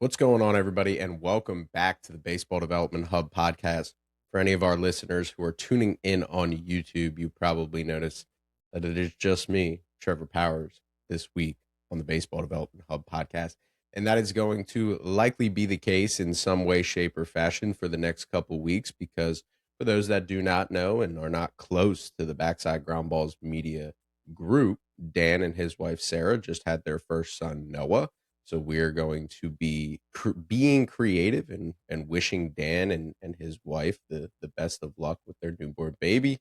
What's going on, everybody, and welcome back to the Baseball Development Hub podcast. For any of our listeners who are tuning in on YouTube, you probably noticed that it is just me, Trevor Powers, this week on the Baseball Development Hub podcast. And that is going to likely be the case in some way, shape, or fashion for the next couple weeks, because for those that do not know and are not close to the Backside Ground Balls media group, Dan and his wife, Sarah, just had their first son, Noah. So we're going to be being creative and wishing Dan and his wife the best of luck with their newborn baby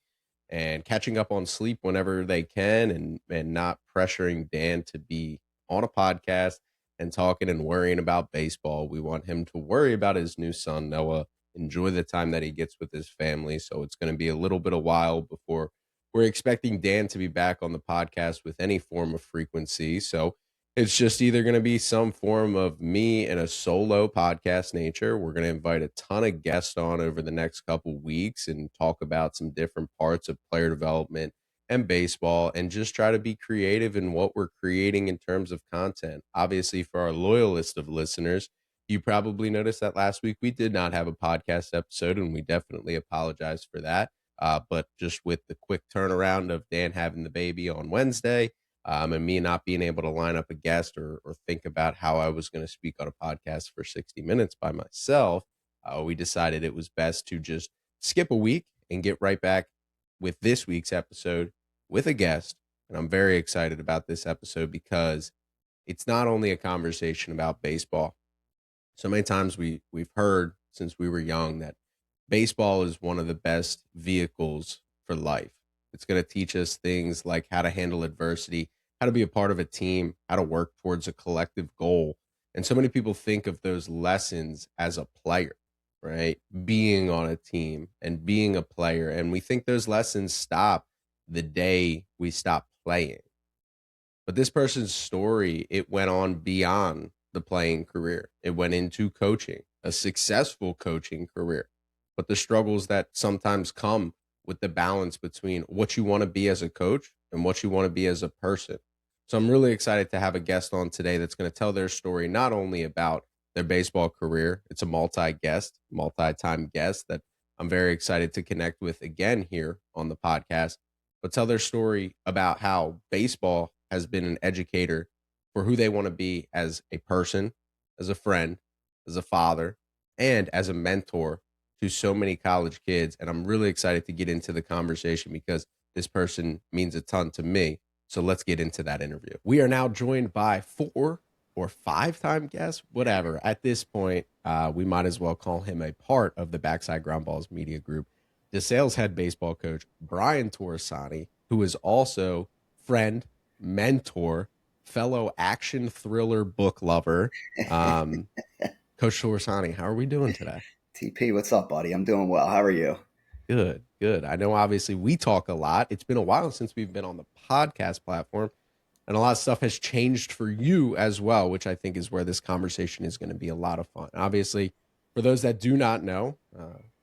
and catching up on sleep whenever they can and not pressuring Dan to be on a podcast and talking and worrying about baseball. We want him to worry about his new son, Noah, enjoy the time that he gets with his family. So it's going to be a little bit of while before we're expecting Dan to be back on the podcast with any form of frequency. So it's just either going to be some form of me in a solo podcast nature. We're going to invite a ton of guests on over the next couple weeks and talk about some different parts of player development and baseball and just try to be creative in what we're creating in terms of content. Obviously, for our loyal list of listeners, you probably noticed that last week we did not have a podcast episode, and we definitely apologize for that. But just with the quick turnaround of Dan having the baby on Wednesday, and me not being able to line up a guest or think about how I was going to speak on a podcast for 60 minutes by myself, we decided it was best to just skip a week and get right back with this week's episode with a guest. And I'm very excited about this episode because it's not only a conversation about baseball. So many times we've heard since we were young that baseball is one of the best vehicles for life. It's going to teach us things like how to handle adversity, how to be a part of a team, how to work towards a collective goal. And so many people think of those lessons as a player, right? Being on a team and being a player. And we think those lessons stop the day we stop playing. But this person's story, it went on beyond the playing career. It went into coaching, a successful coaching career. But the struggles that sometimes come with the balance between what you want to be as a coach and what you want to be as a person. So I'm really excited to have a guest on today that's going to tell their story, not only about their baseball career. It's a multi-time guest that I'm very excited to connect with again here on the podcast, but tell their story about how baseball has been an educator for who they want to be as a person, as a friend, as a father, and as a mentor to so many college kids. And I'm really excited to get into the conversation because this person means a ton to me. So let's get into that interview. We are now joined by 4 or 5-time guest, whatever. At this point, we might as well call him a part of the Backside Ground Balls media group. DeSales head baseball coach Bryan Torresani, who is also friend, mentor, fellow action thriller book lover. Coach Torresani, how are we doing today? TP, what's up, buddy? I'm doing well. How are you? Good, good. I know obviously we talk a lot. It's been a while since we've been on the podcast platform, and a lot of stuff has changed for you as well, which I think is where this conversation is going to be a lot of fun. Obviously, for those that do not know,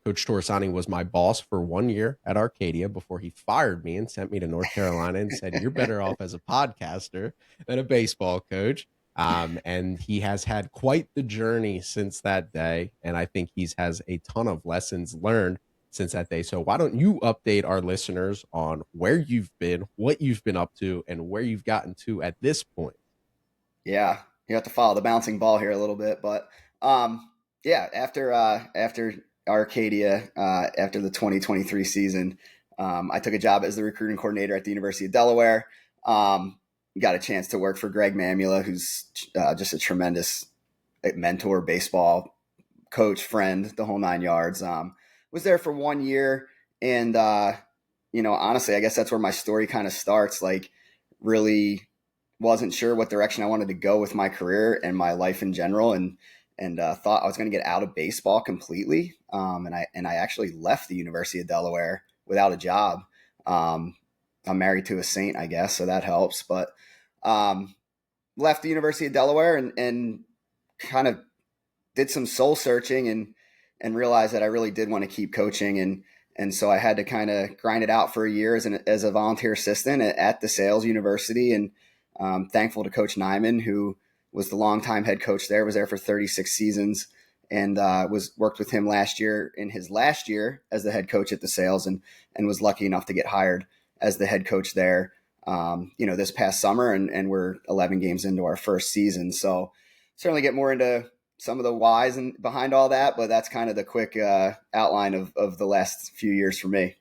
Coach Torresani was my boss for 1 year at Arcadia before he fired me and sent me to North Carolina and said, "You're better off as a podcaster than a baseball coach." And he has had quite the journey since that day. And I think he's has a ton of lessons learned since that day. So why don't you update our listeners on where you've been, what you've been up to, and where you've gotten to at this point? Yeah, you have to follow the bouncing ball here a little bit, but yeah, after Arcadia, after the 2023 season, I took a job as the recruiting coordinator at the University of Delaware. Got a chance to work for Greg Mamula, who's just a tremendous mentor, baseball coach, friend, the whole 9 yards. Was there for 1 year, and honestly, I guess that's where my story kind of starts. Like, really wasn't sure what direction I wanted to go with my career and my life in general, and thought I was going to get out of baseball completely. And I actually left the University of Delaware without a job. I'm married to a saint, I guess, so that helps. But left the University of Delaware and kind of did some soul searching and realized that I really did want to keep coaching. And so I had to kind of grind it out for a year as a volunteer assistant at DeSales University. And thankful to Coach Nyman, who was the longtime head coach there, was there for 36 seasons, and worked with him last year in his last year as the head coach at DeSales, and was lucky enough to get hired as the head coach there, this past summer, and we're 11 games into our first season. So certainly get more into some of the whys and behind all that, but that's kind of the quick outline of the last few years for me.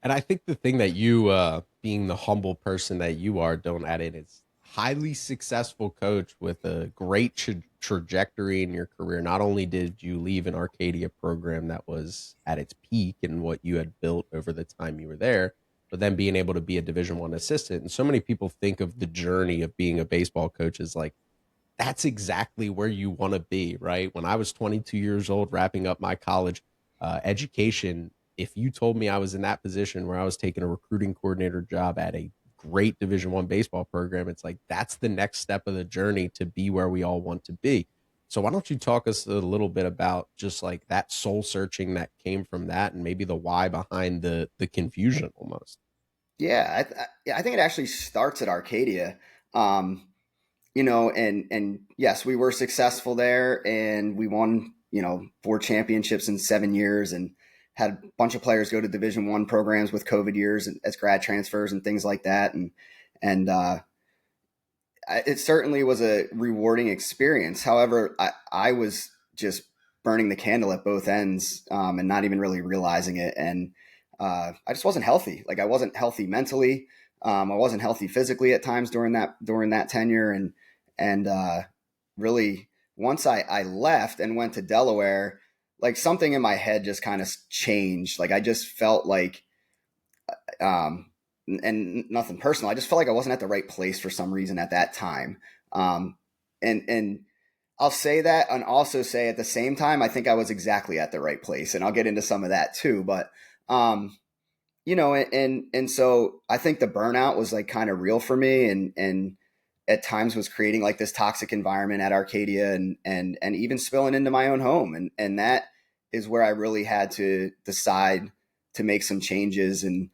And I think the thing that you, being the humble person that you are, don't add in is highly successful coach with a great trajectory in your career. Not only did you leave an Arcadia program that was at its peak and what you had built over the time you were there, but then being able to be a Division I assistant. And so many people think of the journey of being a baseball coach as like, that's exactly where you want to be, right? When I was 22 years old, wrapping up my college education, if you told me I was in that position where I was taking a recruiting coordinator job at a great Division I baseball program, it's like that's the next step of the journey to be where we all want to be. So why don't you talk us a little bit about just like that soul searching that came from that, and maybe the why behind the confusion almost. Yeah, I think it actually starts at Arcadia. Um, and yes, we were successful there, and we won, 4 championships in 7 years, and had a bunch of players go to Division I programs with COVID years as grad transfers and things like that. And it certainly was a rewarding experience. However, I was just burning the candle at both ends, and not even really realizing it. And I just wasn't healthy. Like, I wasn't healthy mentally. I wasn't healthy physically at times during that tenure. And really, once I left and went to Delaware, like something in my head just kind of changed. Like, I just felt like, um, and nothing personal, I just felt like I wasn't at the right place for some reason at that time. And I'll say that, and also say at the same time, I think I was exactly at the right place, and I'll get into some of that too. But and so I think the burnout was like kind of real for me, and at times was creating like this toxic environment at Arcadia, and even spilling into my own home, and that is where I really had to decide to make some changes, and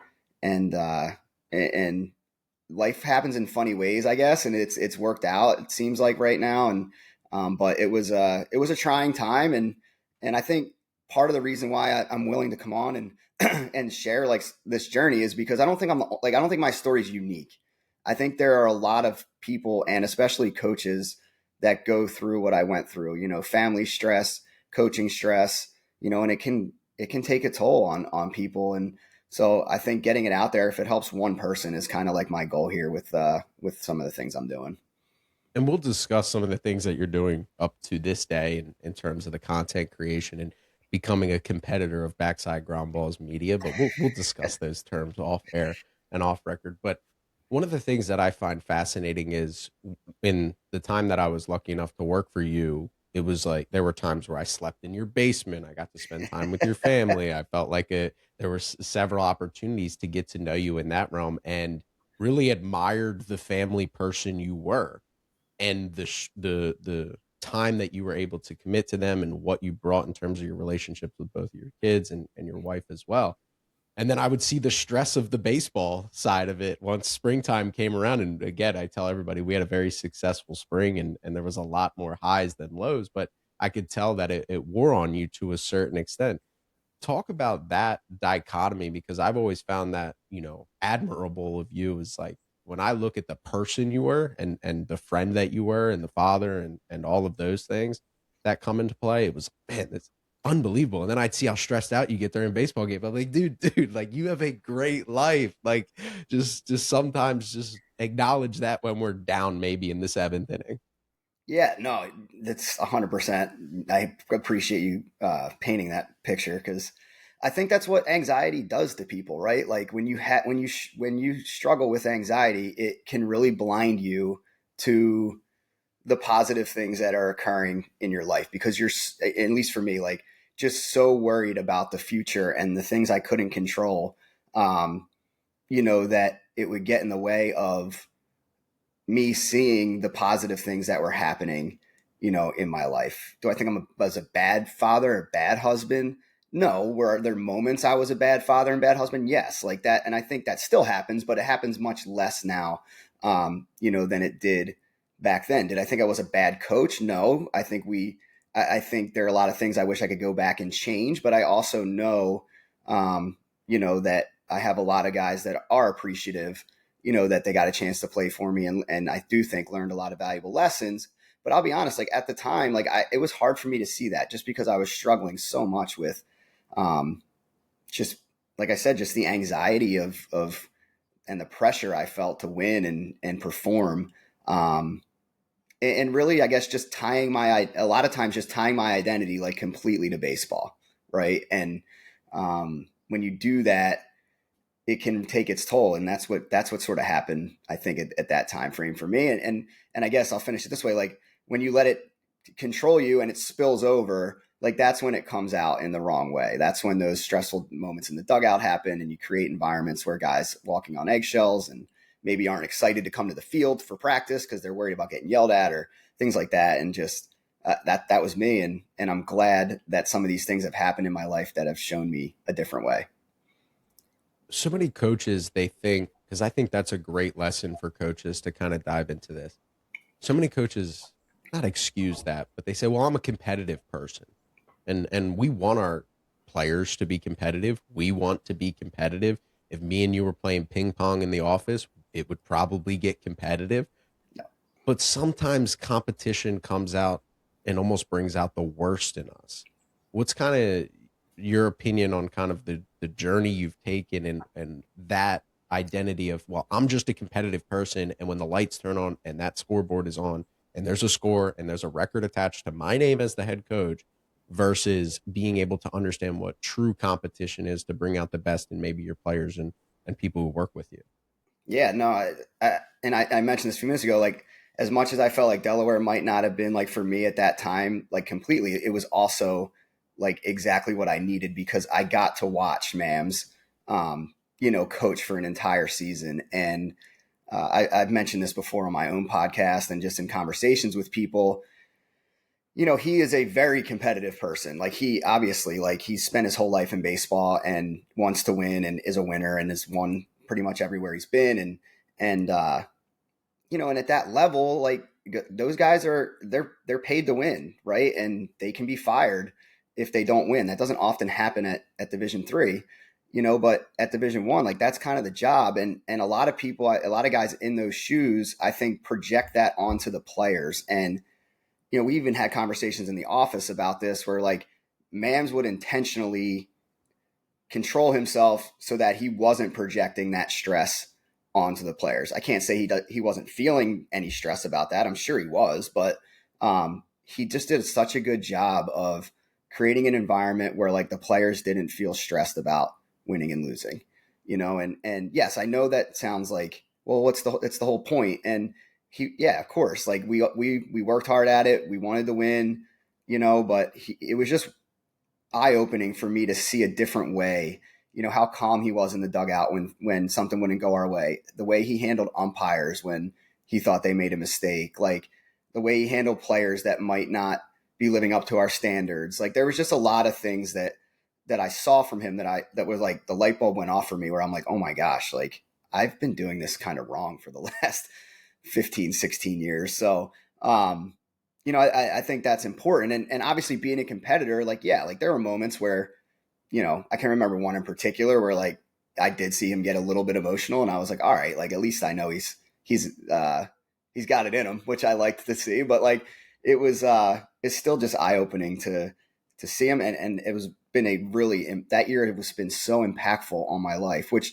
life happens in funny ways, I guess, and it's worked out, it seems like right now. And but it was a trying time, and I think part of the reason why I'm willing to come on and and share like this journey is because I don't think my story is unique. I think there are a lot of people, and especially coaches, that go through what I went through. Family stress, coaching stress. And it can take a toll on people. And so I think getting it out there, if it helps one person, is kind of like my goal here with some of the things I'm doing. And we'll discuss some of the things that you're doing up to this day in terms of the content creation and becoming a competitor of Backside Ground Balls Media, but we'll discuss those terms off air and off record. But one of the things that I find fascinating is in the time that I was lucky enough to work for you, it was like there were times where I slept in your basement. I got to spend time with your family. I felt like there were several opportunities to get to know you in that realm, and really admired the family person you were, and the time that you were able to commit to them, and what you brought in terms of your relationships with both of your kids and your wife as well. And then I would see the stress of the baseball side of it once springtime came around. And again, I tell everybody we had a very successful spring, and there was a lot more highs than lows, but I could tell that it wore on you to a certain extent. Talk about that dichotomy, because I've always found that, admirable of you, is like when I look at the person you were, and the friend that you were, and the father, and all of those things that come into play, it was, man, it's unbelievable. And then I'd see how stressed out you get during baseball game. I'm like, dude, like you have a great life. Like just sometimes just acknowledge that when we're down, maybe in the 7th inning. Yeah, no, that's 100%. I appreciate you painting that picture, because I think that's what anxiety does to people, right? Like when you struggle with anxiety, it can really blind you to the positive things that are occurring in your life, because you're, at least for me, like just so worried about the future and the things I couldn't control. Um, that it would get in the way of me seeing the positive things that were happening, in my life. Do I think was a bad father, a bad husband? No. Were there moments I was a bad father and bad husband? Yes, like that. And I think that still happens, but it happens much less now, than it did back then. Did I think I was a bad coach? No. I think there are a lot of things I wish I could go back and change, but I also know, that I have a lot of guys that are appreciative, that they got a chance to play for me. And I do think learned a lot of valuable lessons. But I'll be honest, like at the time, like it was hard for me to see that just because I was struggling so much with, just like I said, just the anxiety of and the pressure I felt to win and perform. And really, I guess just a lot of times just tying my identity like completely to baseball. Right. And when you do that, it can take its toll. And that's what sort of happened, I think, at that time frame for me. And I guess I'll finish it this way. Like when you let it control you and it spills over, like that's when it comes out in the wrong way. That's when those stressful moments in the dugout happen and you create environments where guys walking on eggshells and maybe aren't excited to come to the field for practice because they're worried about getting yelled at or things like that. And just that was me. And I'm glad that some of these things have happened in my life that have shown me a different way. So many coaches, they think, because I think that's a great lesson for coaches to kind of dive into this. So many coaches not excuse that, but they say, well, I'm a competitive person. And we want our players to be competitive. We want to be competitive. If me and you were playing ping pong in the office, it would probably get competitive. But sometimes competition comes out and almost brings out the worst in us. What's kind of your opinion on kind of the journey you've taken and that identity of, well, I'm just a competitive person. And when the lights turn on and that scoreboard is on and there's a score and there's a record attached to my name as the head coach versus being able to understand what true competition is to bring out the best in maybe your players and people who work with you. Yeah, no, I mentioned this a few minutes ago. Like, as much as I felt like Delaware might not have been like for me at that time, like completely, it was also like exactly what I needed because I got to watch Mams, coach for an entire season. And I've mentioned this before on my own podcast and just in conversations with people. He is a very competitive person. Like he obviously, like he's spent his whole life in baseball and wants to win and is a winner and has won pretty much everywhere he's been. And at that level, like those guys they're paid to win, right? And they can be fired if they don't win. That doesn't often happen at Division 3, but at Division 1, like that's kind of the job. And a lot of people, a lot of guys in those shoes, I think project that onto the players. And we even had conversations in the office about this where like Mams would intentionally control himself so that he wasn't projecting that stress onto the players. I can't say he wasn't feeling any stress about that. I'm sure he was, but he just did such a good job of creating an environment where like the players didn't feel stressed about winning and losing, and yes, I know that sounds like, well, it's the whole point. And yeah, of course, like we worked hard at it. We wanted to win, but it was just eye-opening for me to see a different way, how calm he was in the dugout when something wouldn't go our way, the way he handled umpires when he thought they made a mistake, like the way he handled players that might not be living up to our standards. Like there was just a lot of things that I saw from him that was like the light bulb went off for me where I'm like, oh my gosh, like I've been doing this kind of wrong for the last 15, 16 years. So, I think that's important. And obviously being a competitor, like, yeah, like there were moments where, I can remember one in particular where like I did see him get a little bit emotional and I was like, all right, like at least I know he's got it in him, which I liked to see, but like it's still just eye opening to see him. And it was been that year, it was been so impactful on my life, which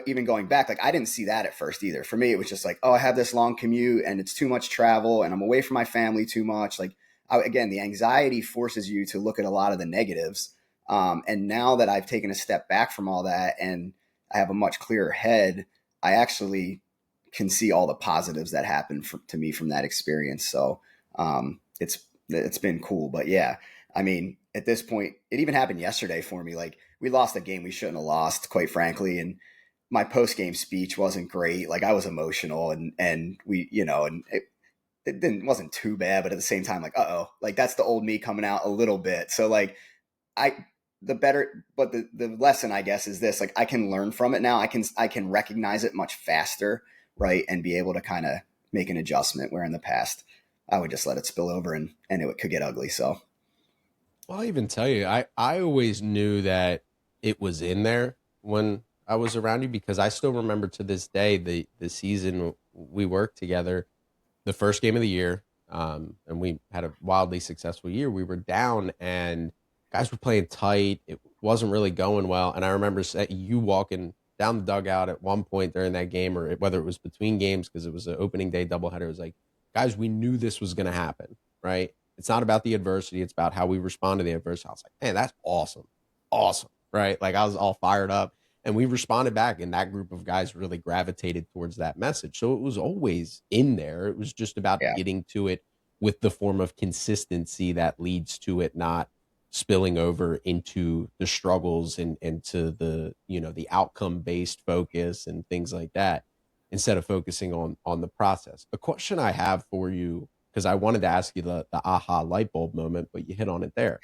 even going back, like I didn't see that at first either. For me, it was just like, oh, I have this long commute and it's too much travel and I'm away from my family too much. Like again, the anxiety forces you to look at a lot of the negatives. And now that I've taken a step back from all that and I have a much clearer head, I actually can see all the positives that happened to me from that experience. So it's been cool. But yeah, I mean, at this point, it even happened yesterday for me. Like we lost a game we shouldn't have lost, quite frankly. And my post-game speech wasn't great. Like I was emotional and we, and wasn't too bad, but at the same time, like, like that's the old me coming out a little bit. So like the lesson I guess is this, like I can learn from it now. I can recognize it much faster. Right. And be able to kind of make an adjustment, where in the past I would just let it spill over and it could get ugly. So Well, I'll even tell you, I always knew that it was in there when I was around you because I still remember to this day the season we worked together, the first game of the year, and we had a wildly successful year. We were down and guys were playing tight. It wasn't really going well, and I remember you walking down the dugout at one point during that game, or whether it was between games because it was an opening day doubleheader. It was like, guys, we knew this was going to happen, right? It's not about the adversity; it's about how we respond to the adversity. I was like, man, that's awesome, awesome, right? Like I was all fired up, and we responded back, and that group of guys really gravitated towards that message. So it was always in there. It was just about yeah, getting to it with the form of consistency that leads to it not spilling over into the struggles and to the, the outcome based focus and things like that, instead of focusing on the process. A question I have for you, because I wanted to ask you the aha light bulb moment, but you hit on it there.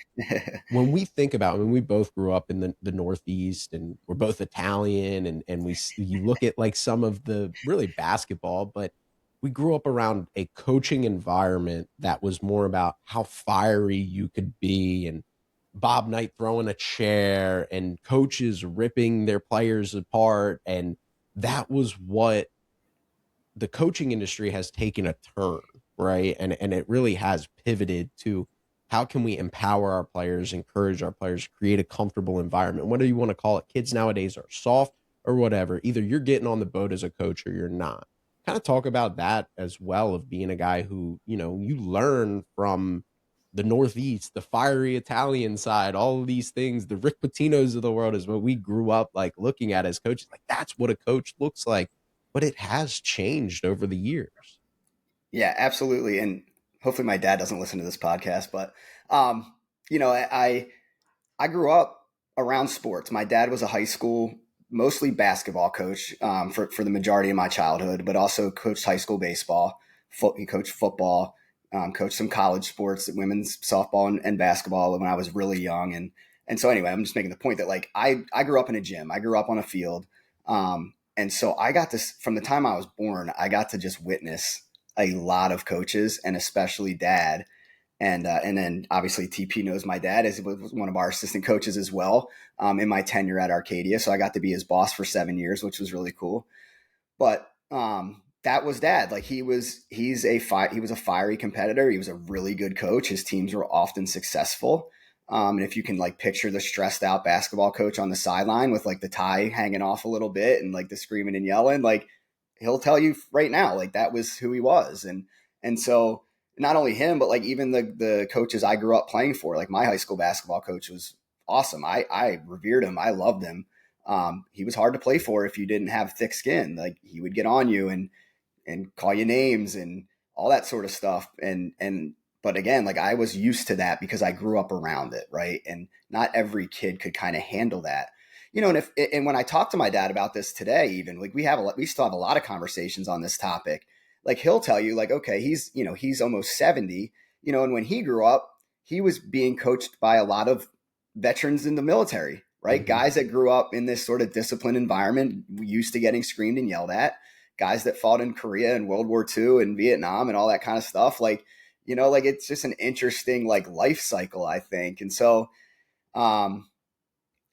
When we think about, I mean, we both grew up in the Northeast, and we're both Italian, and you look at like some of the really basketball, but we grew up around a coaching environment that was more about how fiery you could be, and Bob Knight throwing a chair and coaches ripping their players apart. And that was what the coaching industry has taken a turn, right? And it really has pivoted to how can we empower our players, encourage our players, create a comfortable environment. Whether you want to call it, kids nowadays are soft or whatever. Either you're getting on the boat as a coach or you're not. Kind of talk about that as well, of being a guy who, you learn from the Northeast, the fiery Italian side, all of these things, the Rick Pitino's of the world is what we grew up like looking at as coaches. Like that's what a coach looks like, but it has changed over the years. yeah, absolutely. And hopefully my dad doesn't listen to this podcast, but um, I grew up around sports. My dad was a high school, mostly basketball coach for the majority of my childhood, but also coached high school baseball. He coached football, coached some college sports, women's softball and basketball when I was really young. And so anyway, I'm just making the point that like I grew up in a gym. I grew up on a field. And so I got this from the time I was born, I got to just witness a lot of coaches and especially dad and then obviously TP knows my dad is was one of our assistant coaches as well in my tenure at Arcadia. So I got to be his boss for 7 years, which was really cool. But that was dad. Like he was a fiery competitor. He was a really good coach. His teams were often successful. And if you can like picture the stressed out basketball coach on the sideline with like the tie hanging off a little bit and like the screaming and yelling, like he'll tell you right now, like that was who he was. And so not only him, but like even the coaches I grew up playing for, like my high school basketball coach was awesome. I revered him. I loved him. He was hard to play for if you didn't have thick skin. Like he would get on you and call you names and all that sort of stuff. But again, like I was used to that because I grew up around it, right? And not every kid could kind of handle that. And when I talk to my dad about this today, even like we still have a lot of conversations on this topic. Like he'll tell you like, okay, he's almost 70, and when he grew up, he was being coached by a lot of veterans in the military, right? Mm-hmm. Guys that grew up in this sort of disciplined environment, used to getting screamed and yelled at, guys that fought in Korea and World War II and Vietnam and all that kind of stuff. Like, like it's just an interesting like life cycle, I think. And so,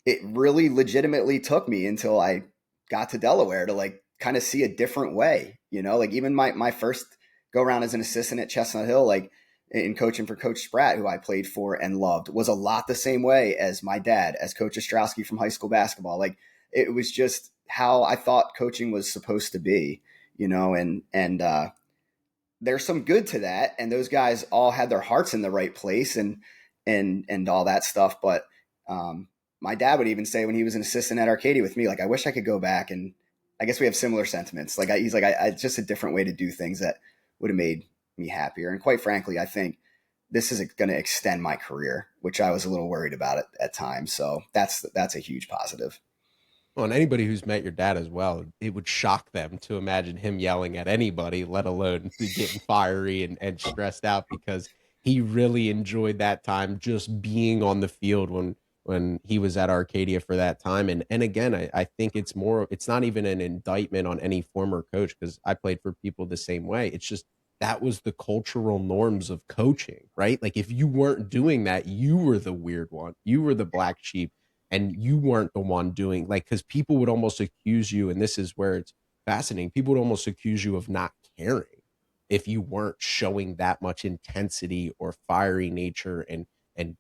it really legitimately took me until I got to Delaware to like kind of see a different way, like even my first go around as an assistant at Chestnut Hill, like in coaching for Coach Spratt, who I played for and loved, was a lot the same way as my dad, as Coach Ostrowski from high school basketball. Like it was just how I thought coaching was supposed to be, and there's some good to that. And those guys all had their hearts in the right place and all that stuff. But, my dad would even say when he was an assistant at Arcadia with me, like, I wish I could go back. And I guess we have similar sentiments. Like he's like, it's just a different way to do things that would have made me happier. And quite frankly, I think this is going to extend my career, which I was a little worried about it at times. So that's a huge positive. Well, and anybody who's met your dad as well, it would shock them to imagine him yelling at anybody, let alone getting fiery and stressed out, because he really enjoyed that time just being on the field when when he was at Arcadia for that time. And again, I think it's not even an indictment on any former coach, because I played for people the same way. It's just that was the cultural norms of coaching, right? Like if you weren't doing that, you were the weird one. You were the black sheep, and you weren't the one doing, like, because people would almost accuse you, and this is where it's fascinating. People would almost accuse you of not caring if you weren't showing that much intensity or fiery nature and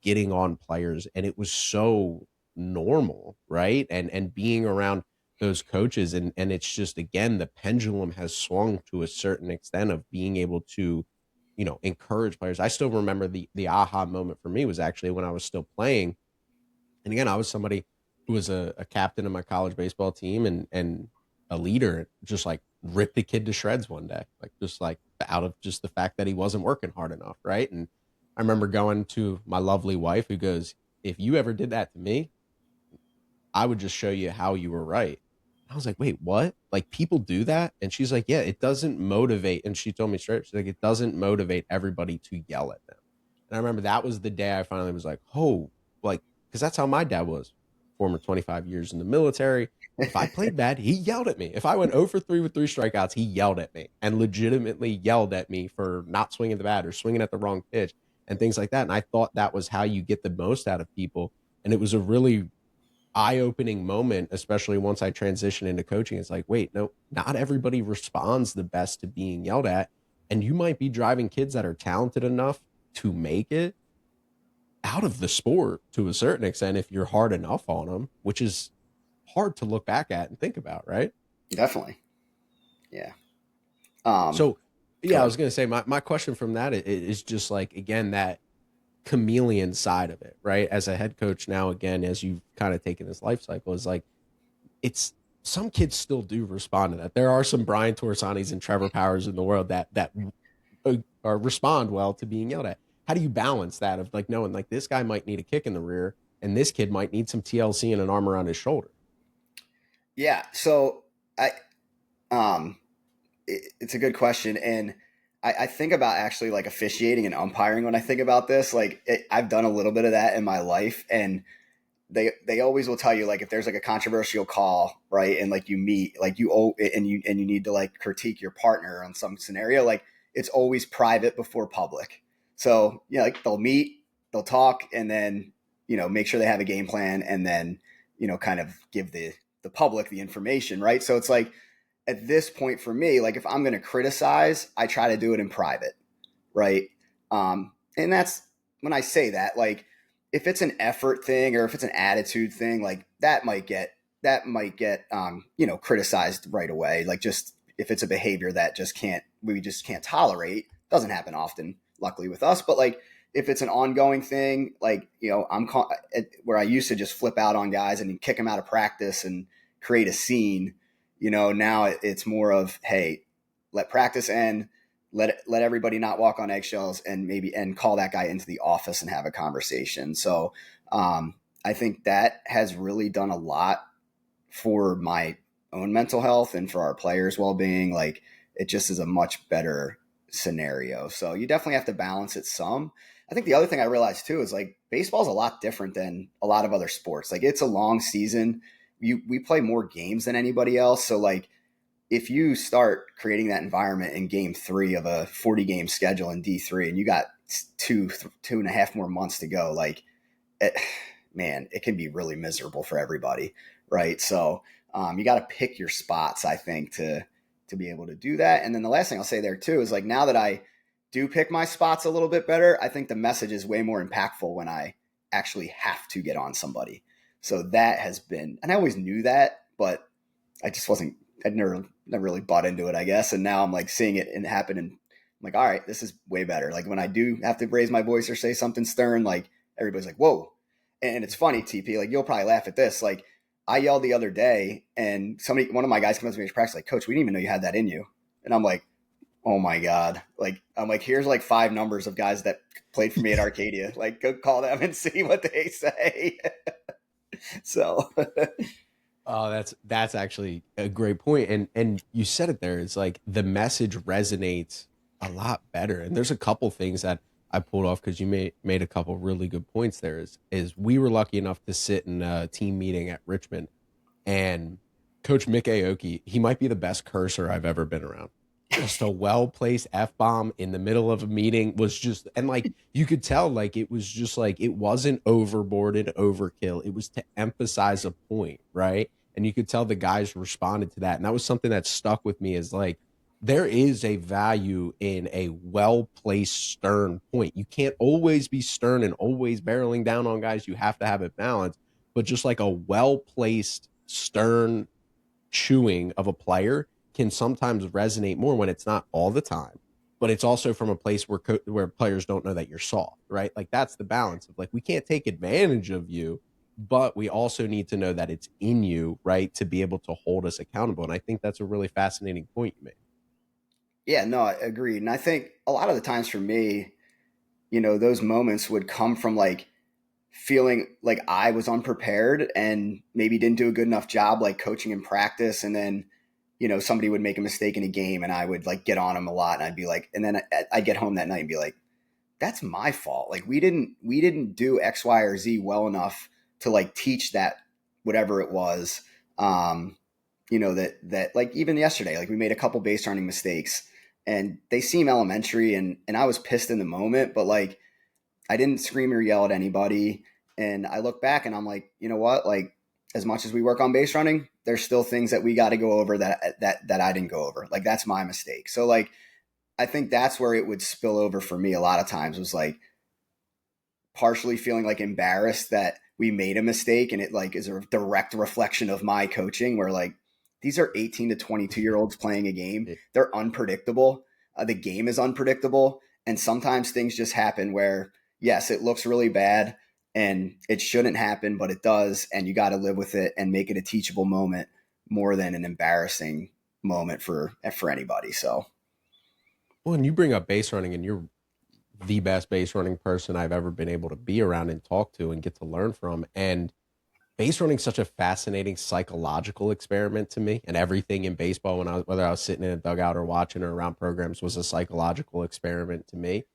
getting on players. And it was so normal, right? And being around those coaches, and it's just, again, the pendulum has swung to a certain extent of being able to, encourage players. I still remember the aha moment for me was actually when I was still playing. And again, I was somebody who was a captain of my college baseball team, and a leader, just like ripped the kid to shreds one day, like just like out of just the fact that he wasn't working hard enough, right? And I remember going to my lovely wife, who goes, "If you ever did that to me, I would just show you how you were right." I was like, "Wait, what? Like people do that?" And she's like, "Yeah, it doesn't motivate." And she told me straight, she's like, "It doesn't motivate everybody to yell at them." And I remember that was the day I finally was like, "Oh," like, because that's how my dad was. Former 25 years in the military. If I played bad, he yelled at me. If I went 0 for 3 with 3 strikeouts, he yelled at me, and legitimately yelled at me for not swinging the bat or swinging at the wrong pitch and things like that. And I thought that was how you get the most out of people. And it was a really eye-opening moment, especially once I transitioned into coaching. It's like, wait, no, not everybody responds the best to being yelled at. And you might be driving kids that are talented enough to make it out of the sport to a certain extent if you're hard enough on them, which is hard to look back at and think about, right? Definitely. Yeah. Um, So, Go yeah, I ahead. was going to say my question from that is just like, again, that chameleon side of it, right? As a head coach now, again, as you've kind of taken this life cycle, is like, it's some kids still do respond to that. There are some Bryan Torresanis and Trevor Powers in the world that or respond well to being yelled at. How do you balance that of like knowing like this guy might need a kick in the rear and this kid might need some TLC and an arm around his shoulder? Yeah. So I, um, it's a good question. And I think about actually like officiating and umpiring when I think about this. Like I've done a little bit of that in my life, and they always will tell you like if there's like a controversial call, right, and like you meet like you owe and you need to like critique your partner on some scenario, like it's always private before public. So yeah, like they'll meet, they'll talk, and then make sure they have a game plan, and then kind of give the public the information, right? So it's like at this point for me, like if I'm going to criticize, I try to do it in private, right? And that's when I say that, like if it's an effort thing or if it's an attitude thing, like that might get criticized right away. Like just if it's a behavior that we just can't tolerate, doesn't happen often, luckily with us. But like if it's an ongoing thing, like where I used to just flip out on guys and kick them out of practice and create a scene. Now it's more of, hey, let practice end, let everybody not walk on eggshells, and call that guy into the office and have a conversation. So I think that has really done a lot for my own mental health and for our players' well-being. Like it just is a much better scenario. So you definitely have to balance it some. I think the other thing I realized too is like baseball is a lot different than a lot of other sports. Like it's a long season. We play more games than anybody else. So like if you start creating that environment in game 3 of a 40 game schedule in D3 and you got two and a half more months to go, like man, it can be really miserable for everybody. Right. So you got to pick your spots, I think, to be able to do that. And then the last thing I'll say there too is like now that I do pick my spots a little bit better, I think the message is way more impactful when I actually have to get on somebody. So that has been, and I always knew that, but I just wasn't, I'd never really bought into it, I guess. And now I'm like seeing it and happen, and I'm like, all right, this is way better. Like when I do have to raise my voice or say something stern, like everybody's like, whoa. And it's funny, TP, like you'll probably laugh at this. Like I yelled the other day and one of my guys comes up to me in practice, like, Coach, we didn't even know you had that in you. And I'm like, oh my God. Like, I'm like, here's like 5 numbers of guys that played for me at Arcadia. Like go call them and see what they say. So Oh, that's actually a great point. And you said it there. It's like the message resonates a lot better. And there's a couple things that I pulled off because you made a couple really good points there. Is we were lucky enough to sit in a team meeting at Richmond, and Coach Mick Aoki, he might be the best cursor I've ever been around. Just a well placed F bomb in the middle of a meeting was just, and like you could tell, like it was just like it wasn't overboard and overkill. It was to emphasize a point, right? And you could tell the guys responded to that. And that was something that stuck with me is like, there is a value in a well placed stern point. You can't always be stern and always barreling down on guys. You have to have it balanced, but just like a well placed stern chewing of a player can sometimes resonate more when it's not all the time, but it's also from a place where players don't know that you're soft, right? Like that's the balance of like we can't take advantage of you, but we also need to know that it's in you, right, to be able to hold us accountable. And I think that's a really fascinating point you made. Yeah, no, I agreed. And I think a lot of the times for me, those moments would come from like feeling like I was unprepared and maybe didn't do a good enough job like coaching in practice. And then, somebody would make a mistake in a game and I would like get on them a lot. And I'd be like, and then I'd get home that night and be like, that's my fault. Like we didn't do X, Y, or Z well enough to like teach that whatever it was. That like even yesterday, like we made a couple base running mistakes and they seem elementary and I was pissed in the moment, but like I didn't scream or yell at anybody. And I look back and I'm like, you know what? Like as much as we work on base running, there's still things that we got to go over that I didn't go over. Like that's my mistake. So like I think that's where it would spill over for me a lot of times was like partially feeling like embarrassed that we made a mistake and it like is a direct reflection of my coaching where like these are 18 to 22-year olds playing a game. They're unpredictable. The game is unpredictable. And sometimes things just happen where, yes, it looks really bad and it shouldn't happen, but it does. And you got to live with it and make it a teachable moment more than an embarrassing moment for anybody. So, Well, and you bring up base running, and you're the best base running person I've ever been able to be around and talk to and get to learn from. And base running is such a fascinating psychological experiment to me. And everything in baseball, whether I was sitting in a dugout or watching or around programs, was a psychological experiment to me.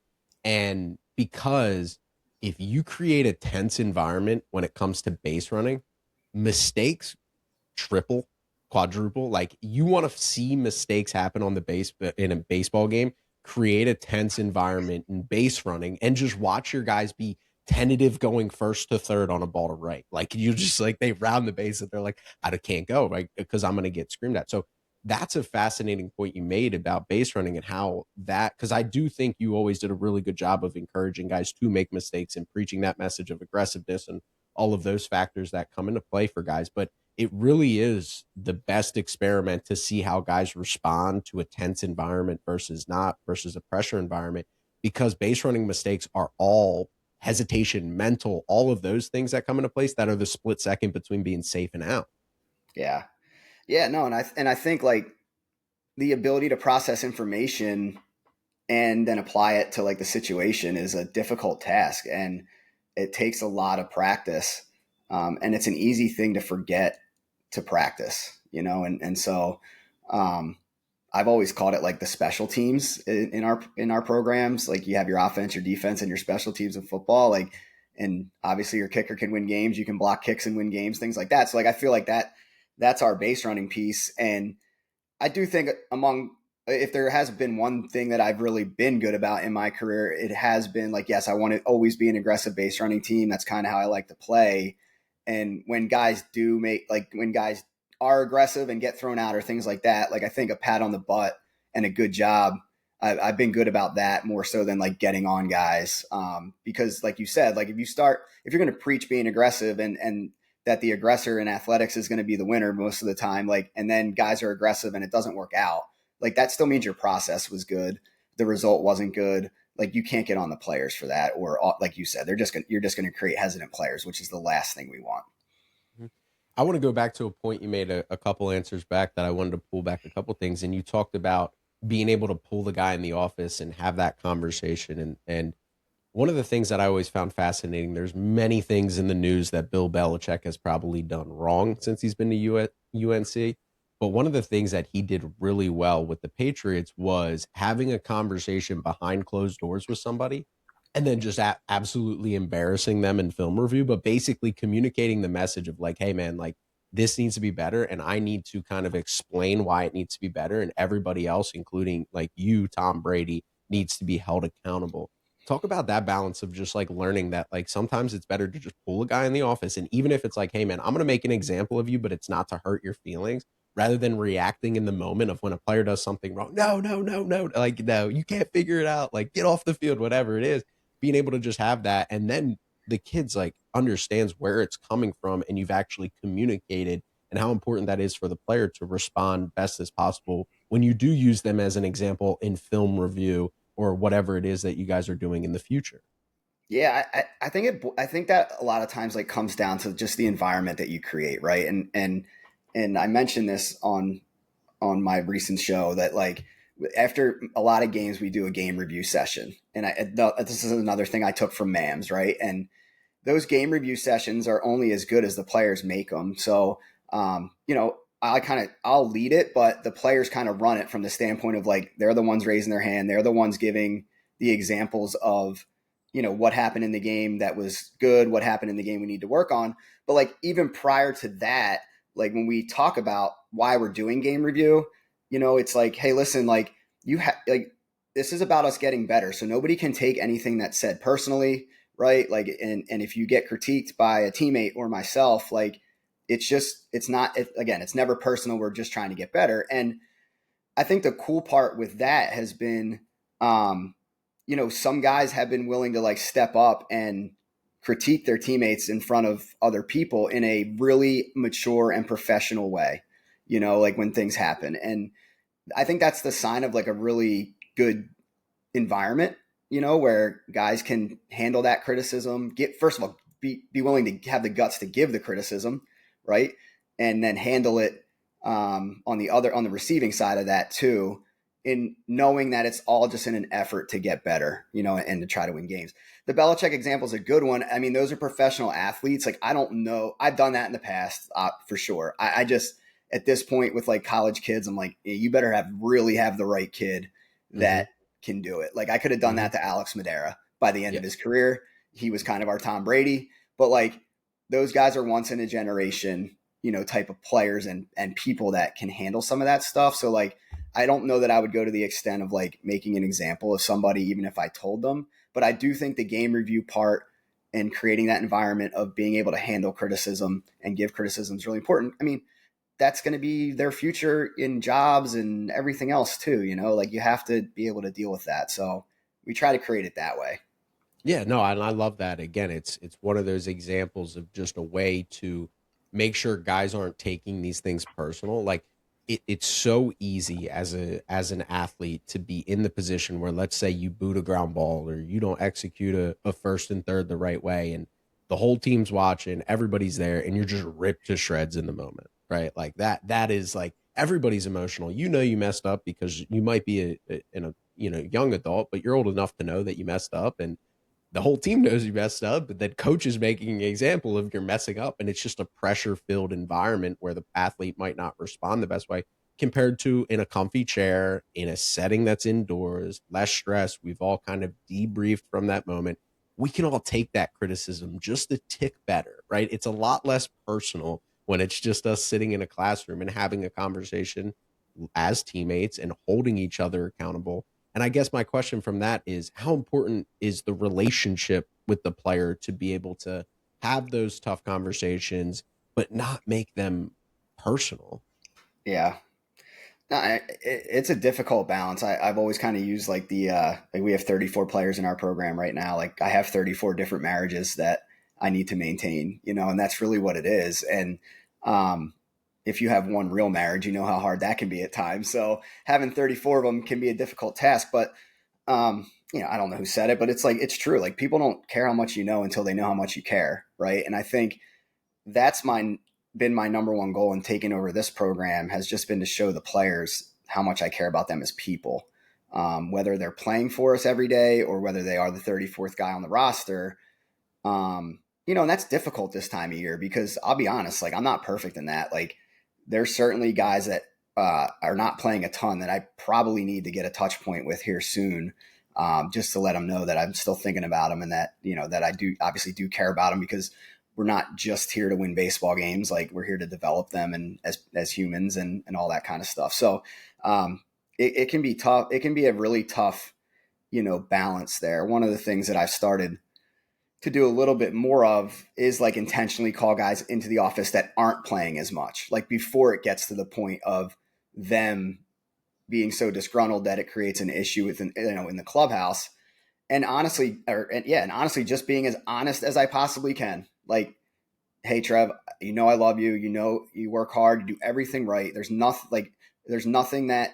And because if you create a tense environment when it comes to base running, mistakes triple, quadruple. Like you want to see mistakes happen on the base in a baseball game, create a tense environment in base running, and just watch your guys be tentative going first to third on a ball to right. Like you just like they round the base and they're like, I can't go, right? Because I'm going to get screamed at. So that's a fascinating point you made about base running and how that, because I do think you always did a really good job of encouraging guys to make mistakes and preaching that message of aggressiveness and all of those factors that come into play for guys. But it really is the best experiment to see how guys respond to a tense environment versus not, versus a pressure environment, because base running mistakes are all hesitation, mental, all of those things that come into place that are the split second between being safe and out. yeah. Yeah, no, and I think like the ability to process information and then apply it to like the situation is a difficult task and it takes a lot of practice. And it's an easy thing to forget to practice, and so I've always called it like the special teams in our programs. Like you have your offense, your defense, and your special teams in football. Like, and obviously your kicker can win games. You can block kicks and win games, things like that. So like I feel like that's our base running piece. And I do think if there has been one thing that I've really been good about in my career, it has been like, yes, I want to always be an aggressive base running team. That's kind of how I like to play. And when guys are aggressive and get thrown out or things like that, like I think a pat on the butt and a good job. I've been good about that more so than like getting on guys. Because like you said, like if you're going to preach being aggressive and that the aggressor in athletics is going to be the winner most of the time, like, and then guys are aggressive and it doesn't work out. Like that still means your process was good. The result wasn't good. Like you can't get on the players for that. Or like you said, you're just going to create hesitant players, which is the last thing we want. I want to go back to a point you made a couple answers back that I wanted to pull back a couple things. And you talked about being able to pull the guy in the office and have that conversation. And one of the things that I always found fascinating, there's many things in the news that Bill Belichick has probably done wrong since he's been to UNC. But one of the things that he did really well with the Patriots was having a conversation behind closed doors with somebody and then just absolutely embarrassing them in film review, but basically communicating the message of like, hey man, like this needs to be better, and I need to kind of explain why it needs to be better, and everybody else, including like you, Tom Brady, needs to be held accountable. Talk about that balance of just like learning that like sometimes it's better to just pull a guy in the office, and even if it's like, hey man, I'm gonna make an example of you, but it's not to hurt your feelings, rather than reacting in the moment of when a player does something wrong. No, no, no, no, like no, you can't figure it out. Like get off the field, whatever it is, being able to just have that, and then the kids like understands where it's coming from, and you've actually communicated and how important that is for the player to respond best as possible when you do use them as an example in film review or whatever it is that you guys are doing in the future. Yeah, I think that a lot of times like comes down to just the environment that you create, right? And I mentioned this on my recent show that like after a lot of games we do a game review session, and this is another thing I took from MAMS, right? And those game review sessions are only as good as the players make them. So, I'll lead it, but the players kind of run it from the standpoint of like, they're the ones raising their hand. They're the ones giving the examples of, what happened in the game that was good, what happened in the game we need to work on. But like, even prior to that, like when we talk about why we're doing game review, it's like, hey, listen, like like, this is about us getting better. So nobody can take anything that's said personally, right? Like, and if you get critiqued by a teammate or myself, like it's never personal. We're just trying to get better. And I think the cool part with that has been, some guys have been willing to like step up and critique their teammates in front of other people in a really mature and professional way, like when things happen. And I think that's the sign of like a really good environment, where guys can handle that criticism, first of all, be willing to have the guts to give the criticism, right? And then handle it on the receiving side of that too, in knowing that it's all just in an effort to get better, and to try to win games. The Belichick example is a good one. I mean, those are professional athletes. Like, I don't know. I've done that in the past, for sure. I just, at this point with like college kids, I'm like, you better really have the right kid Mm-hmm. that can do it. Like, I could have done Mm-hmm. that to Alex Madera by the end of Yeah. his career. He was kind of our Tom Brady, but like, those guys are once in a generation, type of players and people that can handle some of that stuff. So like, I don't know that I would go to the extent of like making an example of somebody, even if I told them, but I do think the game review part and creating that environment of being able to handle criticism and give criticism is really important. I mean, that's going to be their future in jobs and everything else too, like you have to be able to deal with that. So we try to create it that way. Yeah, no, and I love that. Again, it's one of those examples of just a way to make sure guys aren't taking these things personal. Like it's so easy as an athlete to be in the position where, let's say you boot a ground ball or you don't execute a first and third the right way, and the whole team's watching, everybody's there, and you're just ripped to shreds in the moment, right? Like that is like everybody's emotional. You know you messed up because you might be in a young adult, but you're old enough to know that you messed up, and the whole team knows you messed up, but then coach is making an example of you're messing up, and it's just a pressure filled environment where the athlete might not respond the best way compared to in a comfy chair in a setting that's indoors, less stress. We've all kind of debriefed from that moment. We can all take that criticism just a tick better, right? It's a lot less personal when it's just us sitting in a classroom and having a conversation as teammates and holding each other accountable. And I guess my question from that is, how important is the relationship with the player to be able to have those tough conversations, but not make them personal? Yeah. No, it's a difficult balance. I've always kind of used like like we have 34 players in our program right now. Like I have 34 different marriages that I need to maintain, and that's really what it is. And um, if you have one real marriage, you know how hard that can be at times. So having 34 of them can be a difficult task. But I don't know who said it, but it's like it's true. Like people don't care how much you know until they know how much you care, right? And I think that's been my number one goal in taking over this program has just been to show the players how much I care about them as people, whether they're playing for us every day or whether they are the 34th guy on the roster. And that's difficult this time of year because I'll be honest, like I'm not perfect in that. Like there's certainly guys that are not playing a ton that I probably need to get a touch point with here soon. just to let them know that I'm still thinking about them, and that, that I do obviously do care about them, because we're not just here to win baseball games. Like, we're here to develop them and as humans and all that kind of stuff. So it can be tough. It can be a really tough, balance there. One of the things that I've started to do a little bit more of is like intentionally call guys into the office that aren't playing as much, like before it gets to the point of them being so disgruntled that it creates an issue within, in the clubhouse. And honestly, and honestly, just being as honest as I possibly can. Like, hey, Trev, I love you. You work hard, you do everything right. There's nothing that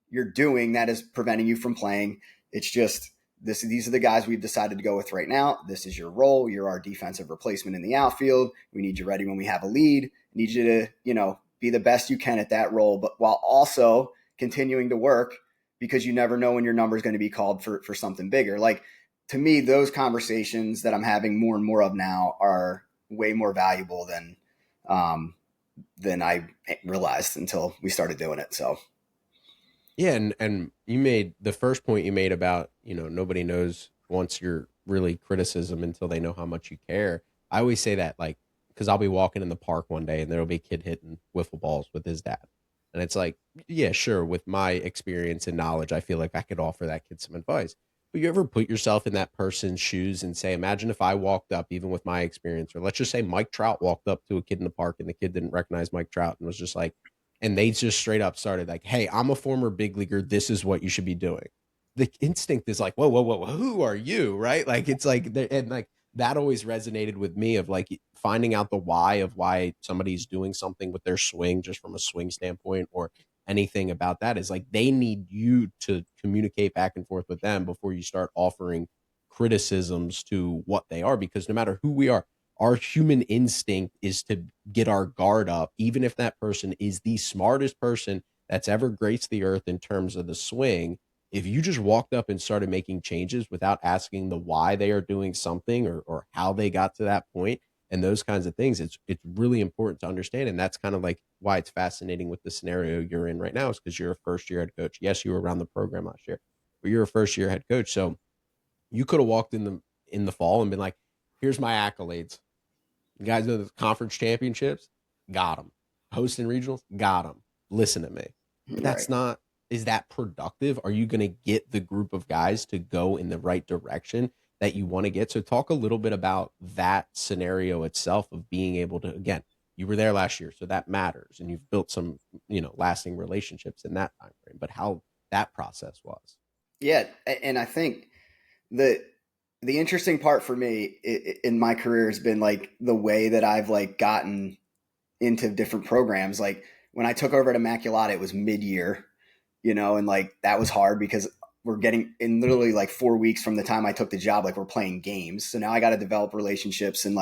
you're doing that is preventing you from playing. It's just these are the guys we've decided to go with right now. This is your role. You're our defensive replacement in the outfield. We need you ready when we have a lead. We need you to, be the best you can at that role, but while also continuing to work, because you never know when your number is going to be called for something bigger. Like, to me, those conversations that I'm having more and more of now are way more valuable than I realized until we started doing it. So Yeah, and you made the first point you made about, nobody knows once you're really criticism until they know how much you care. I always say that, like, because I'll be walking in the park one day and there'll be a kid hitting wiffle balls with his dad. And it's like, yeah, sure, with my experience and knowledge, I feel like I could offer that kid some advice. But you ever put yourself in that person's shoes and say, imagine if I walked up, even with my experience, or let's just say Mike Trout walked up to a kid in the park and the kid didn't recognize Mike Trout and was just like, and they just straight up started like, hey, I'm a former big leaguer. This is what you should be doing. The instinct is like, whoa, whoa, whoa, who are you? Right? Like, it's like, and like that always resonated with me of like finding out the why of why somebody's doing something with their swing, just from a swing standpoint or anything about that, is like they need you to communicate back and forth with them before you start offering criticisms to what they are. Because no matter who we are, our human instinct is to get our guard up, even if that person is the smartest person that's ever graced the earth in terms of the swing. If you just walked up and started making changes without asking the why they are doing something, or how they got to that point and those kinds of things, it's really important to understand. And that's kind of like why it's fascinating with the scenario you're in right now, is because you're a first year head coach. Yes, you were around the program last year, but you're a first year head coach. So you could have walked in the fall and been like, here's my accolades. You guys know the conference championships? Got them. Hosting regionals? Got them. Listen to me. But right. that's not, is that productive? Are you going to get the group of guys to go in the right direction that you want to get? So talk a little bit about that scenario itself of being able to, again, you were there last year, so that matters. And you've built some, lasting relationships in that time frame, but how that process was. Yeah. And I think the interesting part for me in my career has been like the way that I've like gotten into different programs. Like, when I took over at Immaculata, it was mid-year, and like that was hard because we're getting in literally like 4 weeks from the time I took the job, like we're playing games. So now I got to develop relationships and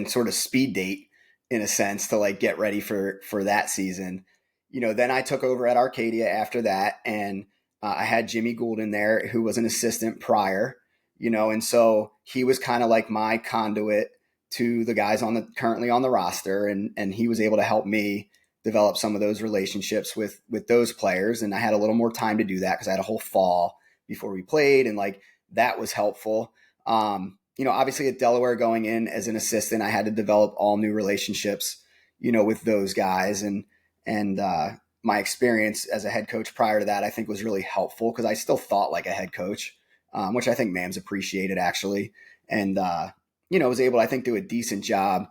sort of speed date in a sense to like get ready for that season. Then I took over at Arcadia after that, and I had Jimmy Gould in there, who was an assistant prior, and so he was kind of like my conduit to the guys currently on the roster, and he was able to help me develop some of those relationships with those players. And I had a little more time to do that because I had a whole fall before we played, and like that was helpful. Obviously at Delaware going in as an assistant, I had to develop all new relationships, with those guys, and my experience as a head coach prior to that, I think was really helpful because I still thought like a head coach, which I think Mams appreciated actually. And, was able to, I think, do a decent job,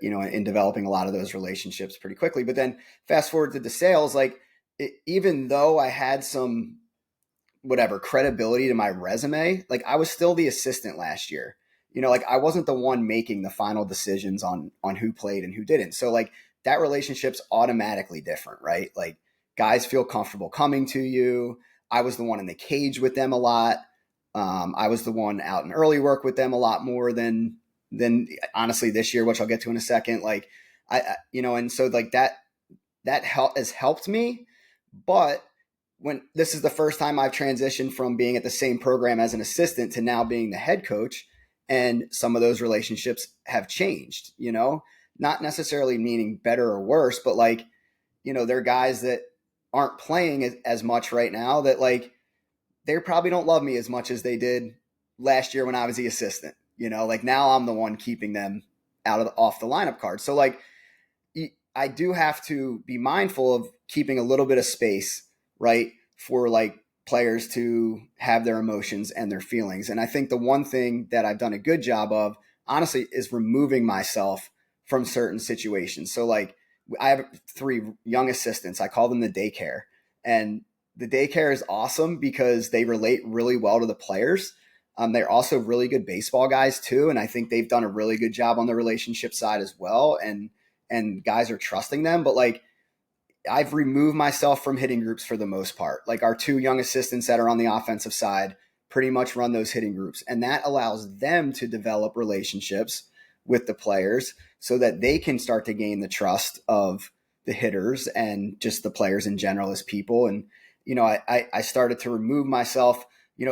in developing a lot of those relationships pretty quickly. But then fast forward to DeSales, like even though I had some whatever credibility to my resume, like I was still the assistant last year. Like I wasn't the one making the final decisions on who played and who didn't. So like that relationship's automatically different, right? Like guys feel comfortable coming to you. I was the one in the cage with them a lot. I was the one out in early work with them a lot more than honestly this year, which I'll get to in a second. Like and so like that has helped me. But when this is the first time I've transitioned from being at the same program as an assistant to now being the head coach, and some of those relationships have changed, not necessarily meaning better or worse, but like, there are guys that aren't playing as much right now that like, they probably don't love me as much as they did last year when I was the assistant. Like now I'm the one keeping them off the lineup card. So like I do have to be mindful of keeping a little bit of space, right, for like players to have their emotions and their feelings. And I think the one thing that I've done a good job of, honestly, is removing myself from certain situations. So like I have 3 young assistants. I call them the daycare. And the daycare is awesome because they relate really well to the players. They're also really good baseball guys too. And I think they've done a really good job on the relationship side as well. And guys are trusting them. But like I've removed myself from hitting groups for the most part. Like our 2 young assistants that are on the offensive side pretty much run those hitting groups. And that allows them to develop relationships with the players so that they can start to gain the trust of the hitters and just the players in general as people. And, I started to remove myself,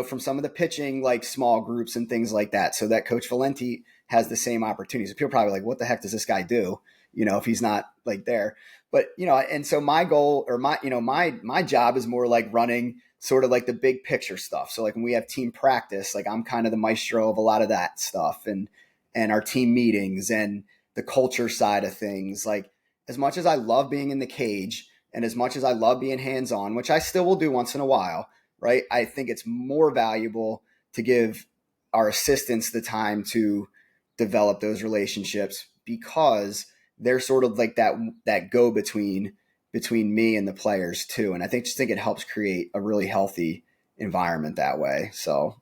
from some of the pitching, like small groups and things like that, so that Coach Valenti has the same opportunities. People are probably like, what the heck does this guy do? If he's not like there. But, and so my goal or my job is more like running sort of like the big picture stuff. So like when we have team practice, like I'm kind of the maestro of a lot of that stuff and our team meetings and the culture side of things. Like as much as I love being in the cage and as much as I love being hands-on, which I still will do once in a while, right? I think it's more valuable to give our assistants the time to develop those relationships because they're sort of like that go between me and the players too. And I just think it helps create a really healthy environment that way. So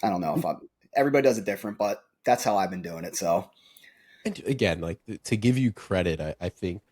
I don't know if everybody does it different, but that's how I've been doing it. So, And again, like to give you credit, I think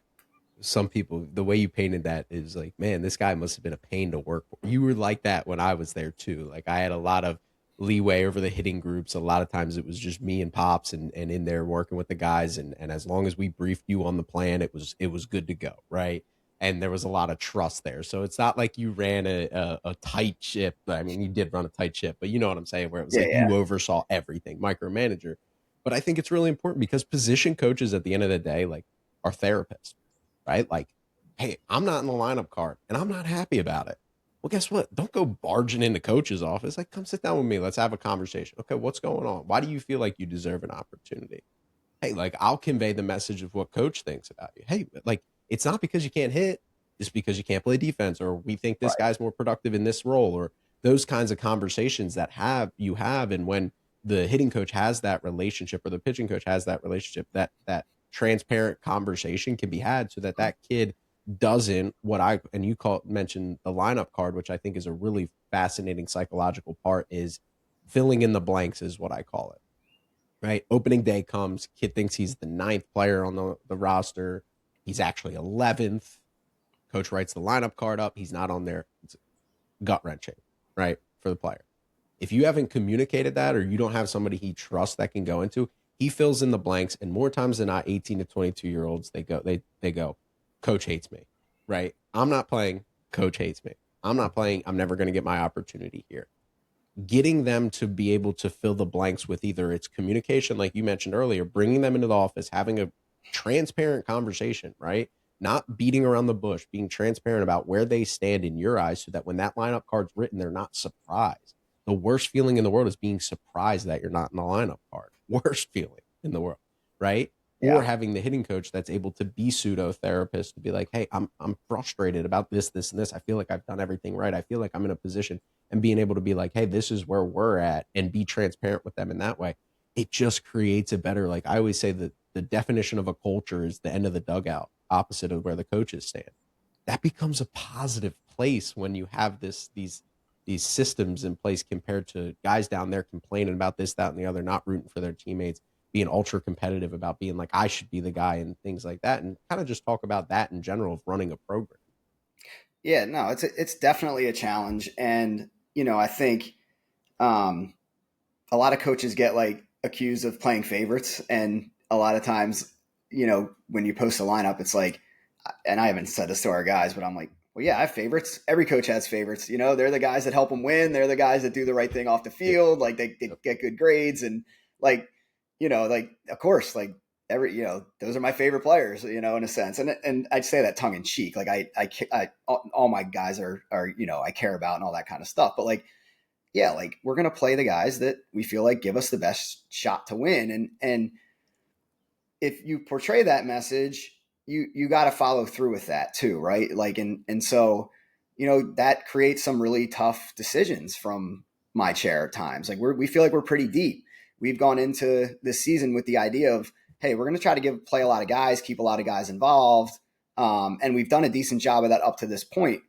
some people, the way you painted that is like, man, this guy must have been a pain to work for. You were like that when I was there too. Like I had a lot of leeway over the hitting groups. A lot of times it was just me and Pops and in there working with the guys. And as long as we briefed you on the plan, it was good to go. Right. And there was a lot of trust there. So it's not like you ran a tight ship. I mean, you did run a tight ship, but you know what I'm saying, where it was yeah, like yeah, you oversaw everything, micromanager. But I think it's really important because position coaches at the end of the day, like, are therapists, right? Like, hey, I'm not in the lineup card and I'm not happy about it. Well, guess what? Don't go barging into coach's office. Like, come sit down with me. Let's have a conversation. Okay, what's going on? Why do you feel like you deserve an opportunity? Hey, like, I'll convey the message of what coach thinks about you. Hey, like, it's not because you can't hit, it's because you can't play defense, or we think this right. guy's more productive in this role, or those kinds of conversations that you have. And when the hitting coach has that relationship or the pitching coach has that relationship, that transparent conversation can be had so that that kid doesn't and you mentioned the lineup card, which I think is a really fascinating psychological part, is filling in the blanks is what I call it. Right. Opening day comes, kid thinks he's the 9th player on the roster. He's actually 11th. Coach writes the lineup card up. He's not on there. It's gut wrenching, right? For the player. If you haven't communicated that or you don't have somebody he trusts that can go into, he fills in the blanks. And more times than not, 18 to 22-year-olds, they go, coach hates me, right? I'm not playing. Coach hates me. I'm not playing. I'm never going to get my opportunity here. Getting them to be able to fill the blanks with either it's communication, like you mentioned earlier, bringing them into the office, having a transparent conversation, right? Not beating around the bush, being transparent about where they stand in your eyes so that when that lineup card's written, they're not surprised. The worst feeling in the world is being surprised that you're not in the lineup card. Worst feeling in the world, right? Or Yeah. having the hitting coach that's able to be pseudo therapist to be like, hey, I'm frustrated about this, and this. I feel like I've done everything right. I feel like I'm in a position, and being able to be like, hey, this is where we're at, and be transparent with them in that way. It just creates a better, like I always say that the definition of a culture is the end of the dugout, opposite of where the coaches stand. That becomes a positive place when you have these systems in place compared to guys down there complaining about this, that, and the other, not rooting for their teammates, being ultra competitive about being like, I should be the guy and things like that. And kind of just talk about that in general of running a program. Yeah, no, it's definitely a challenge. And, I think a lot of coaches get like accused of playing favorites. And a lot of times, when you post a lineup, it's like, and I haven't said this to our guys, but I'm like, well, yeah, I have favorites. Every coach has favorites. They're the guys that help them win. They're the guys that do the right thing off the field. Like they get good grades and like, like of course, like those are my favorite players, in a sense. And I'd say that tongue in cheek. Like I all my guys are, I care about and all that kind of stuff. But like, yeah, like we're going to play the guys that we feel like give us the best shot to win. And if you portray that message, you got to follow through with that too, right? Like, and so, that creates some really tough decisions from my chair at times. Like we feel like we're pretty deep. We've gone into this season with the idea of, hey, we're going to try to play a lot of guys, keep a lot of guys involved. And we've done a decent job of that up to this point,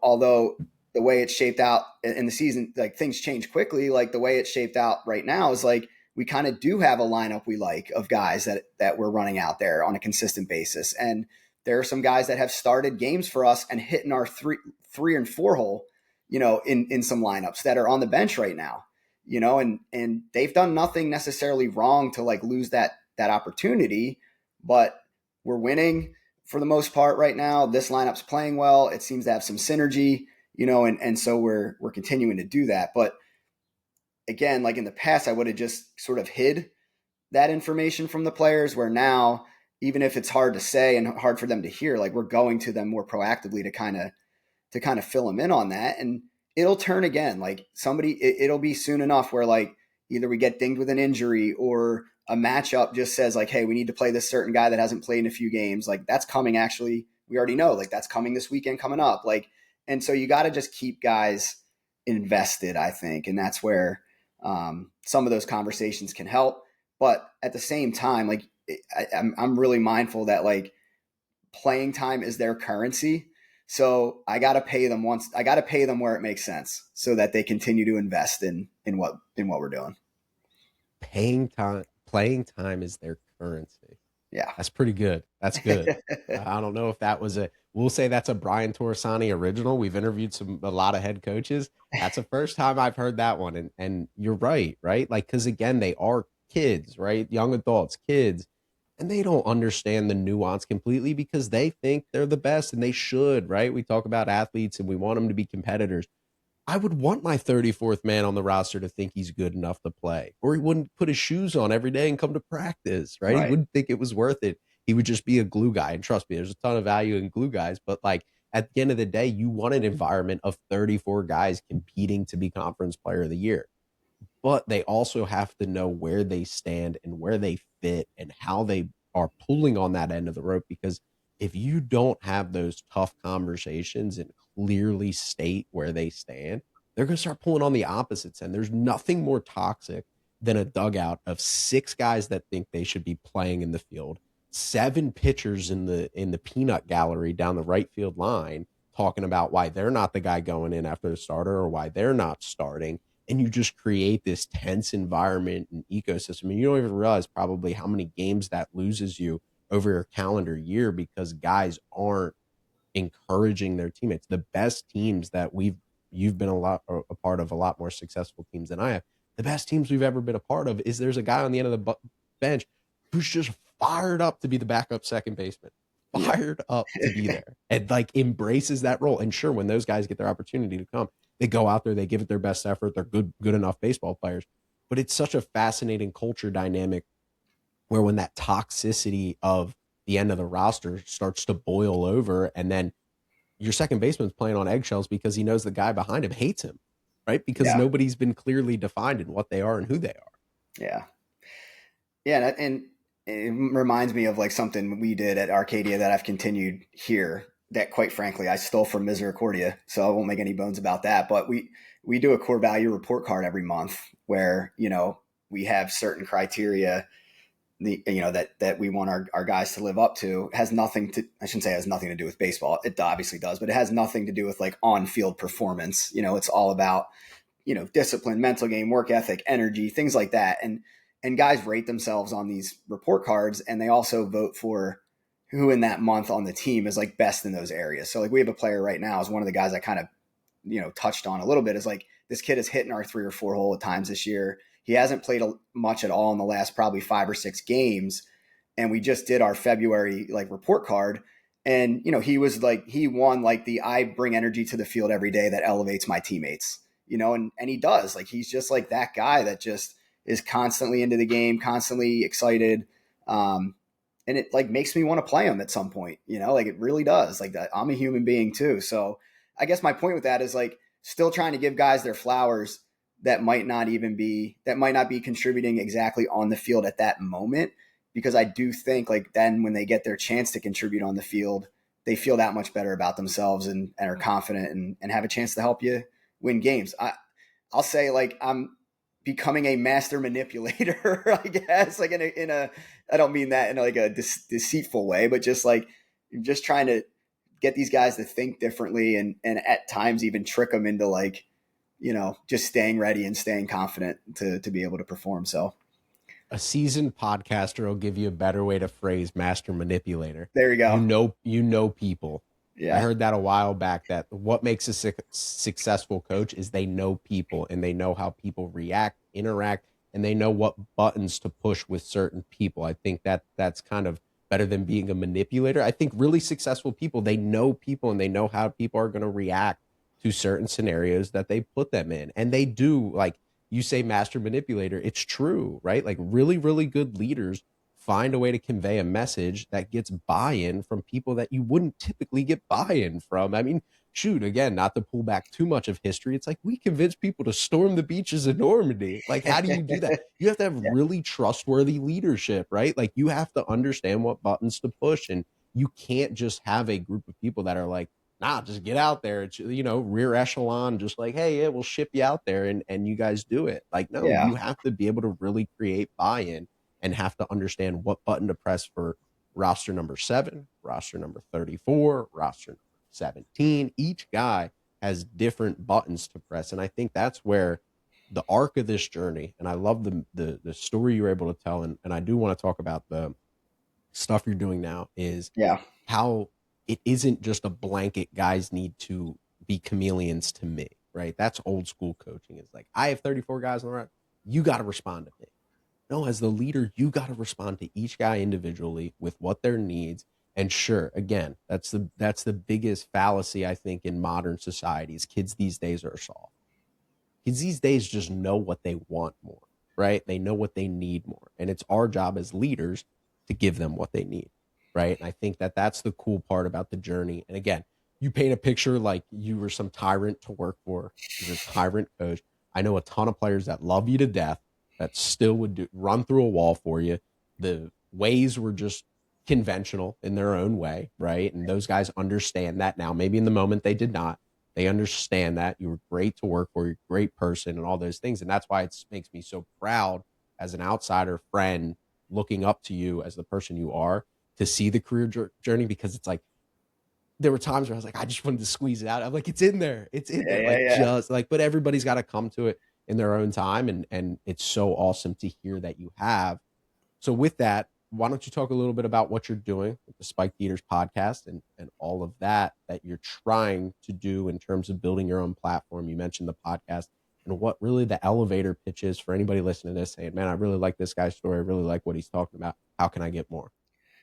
although the way it's shaped out in the season, like things change quickly. Like the way it's shaped out right now is like, we kind of do have a lineup we like of guys that we're running out there on a consistent basis. And there are some guys that have started games for us and hitting our three and four hole, in some lineups that are on the bench right now, and they've done nothing necessarily wrong to like lose that opportunity, but we're winning for the most part right now. This lineup's playing well. It seems to have some synergy, and so we're continuing to do that. But again, like in the past, I would have just sort of hid that information from the players, where now, even if it's hard to say and hard for them to hear, like we're going to them more proactively to kind of fill them in on that. And it'll turn again. Like it'll be soon enough where like either we get dinged with an injury or a matchup just says like, hey, we need to play this certain guy that hasn't played in a few games. Like that's coming. Actually, we already know like that's coming this weekend coming up. Like, and so you got to just keep guys invested, I think. And that's where some of those conversations can help. But at the same time, like I'm really mindful that like playing time is their currency. So I got to pay them once. I got to pay them where it makes sense so that they continue to invest in what we're doing. Playing time is their currency. Yeah. That's pretty good. That's good. I don't know if that was we'll say that's a Bryan Torresani original. We've interviewed a lot of head coaches. That's the first time I've heard that one. And you're right? Like, cause again, they are kids, right? Young adults, kids, and they don't understand the nuance completely because they think they're the best and they should, right? We talk about athletes and we want them to be competitors. I would want my 34th man on the roster to think he's good enough to play, or he wouldn't put his shoes on every day and come to practice, right? He Right. wouldn't think it was worth it. He would just be a glue guy. And trust me, there's a ton of value in glue guys, but like at the end of the day, you want an environment of 34 guys competing to be conference player of the year. But they also have to know where they stand and where they fit and how they are pulling on that end of the rope. Because if you don't have those tough conversations and clearly state where they stand, they're going to start pulling on the opposites. And there's nothing more toxic than a dugout of 6 guys that think they should be playing in the field, 7 pitchers in the peanut gallery down the right field line talking about why they're not the guy going in after the starter or why they're not starting. And you just create this tense environment and ecosystem. And you don't even realize probably how many games that loses you over a calendar year because guys aren't encouraging their teammates. The best teams that you've been a part of, a lot more successful teams than I have. The best teams we've ever been a part of is there's a guy on the end of the bench who's just fired up to be the backup second baseman, fired up to be there, and like embraces that role. And sure, when those guys get their opportunity to come, they go out there, they give it their best effort. They're good enough baseball players. But it's such a fascinating culture dynamic where when that toxicity of the end of the roster starts to boil over, and then your second baseman's playing on eggshells because he knows the guy behind him hates him, right? Because Yeah. nobody's been clearly defined in what they are and who they are. Yeah. Yeah. And it reminds me of like something we did at Arcadia that I've continued here that quite frankly, I stole from Misericordia. So I won't make any bones about that. But we do a core value report card every month where, we have certain criteria that we want our guys to live up to. I shouldn't say it has nothing to do with baseball. It obviously does, but it has nothing to do with like on-field performance. It's all about, discipline, mental game, work ethic, energy, things like that. And guys rate themselves on these report cards, and they also vote for who in that month on the team is like best in those areas. So like we have a player right now is one of the guys I kind of, touched on a little bit, is like this kid is hitting our 3 or 4 hole at times this year. He hasn't played much at all in the last probably 5 or 6 games. And we just did our February like report card. And, he won like the I bring energy to the field every day that elevates my teammates, and he does. Like he's just like that guy that just is constantly into the game, constantly excited. And it like makes me want to play him at some point, like it really does. Like that, I'm a human being too. So I guess my point with that is like, still trying to give guys their flowers that might not be contributing exactly on the field at that moment. Because I do think like then when they get their chance to contribute on the field, they feel that much better about themselves and are confident and have a chance to help you win games. I'll say like I'm becoming a master manipulator, I guess, like in a I don't mean that in like a deceitful way, but just like just trying to get these guys to think differently and at times even trick them into like, just staying ready and staying confident to be able to perform. So A seasoned podcaster will give you a better way to phrase master manipulator. there you go. You know people. I Yeah. heard that a while back, that what makes a successful coach is they know people and they know how people react, interact, and they know what buttons to push with certain people. I think that that's kind of better than being a manipulator. I think really successful people and they know how people are going to react to certain scenarios that they put them in. And they do, like you say, master manipulator. It's true, right? Like really, really good leaders find a way to convey a message that gets buy-in from people that you wouldn't typically get buy-in from. I mean, shoot, again, not to pull back too much of history. It's like we convince people to storm the beaches of Normandy. Like, how do you do that? You have to have Yeah. really trustworthy leadership, right? Like you have to understand what buttons to push, and you can't just have a group of people that are like, nah, just get out there. It's, rear echelon, just like, hey, yeah, we'll ship you out there and you guys do it. Like, no, Yeah. you have to be able to really create buy-in and have to understand what button to press for roster number 7, roster number 34, roster number 17. Each guy has different buttons to press. And I think that's where the arc of this journey, and I love the story you're able to tell, and I do want to talk about the stuff you're doing now, is Yeah. how it isn't just a blanket guys need to be chameleons to me, right? That's old school coaching. It's like, I have 34 guys on the roster. You got to respond to me. No, as the leader, you got to respond to each guy individually with what their needs. And sure, again, that's the biggest fallacy I think in modern society is kids these days are soft. Kids these days just know what they want more, right? They know what they need more. And it's our job as leaders to give them what they need, right? And I think that that's the cool part about the journey. And again, you paint a picture like you were some tyrant to work for. You're a tyrant coach. I know a ton of players that love you to death that still would run through a wall for you. The ways were just conventional in their own way, right? And those guys understand that now. Maybe in the moment they did not. They understand that you were great to work for, you're a great person, and all those things. And that's why it makes me so proud as an outsider friend looking up to you as the person you are to see the career journey, because it's like there were times where I was like, I just wanted to squeeze it out. I'm like, it's in there. It's in there. Like, just like, but everybody's got to come to it in their own time. And it's so awesome to hear that you have. So with that, why don't you talk a little bit about what you're doing with the Spike Eaters podcast and all of that you're trying to do in terms of building your own platform. You mentioned the podcast and what really the elevator pitch is for anybody listening to this saying, man, I really like this guy's story. I really like what he's talking about. How can I get more?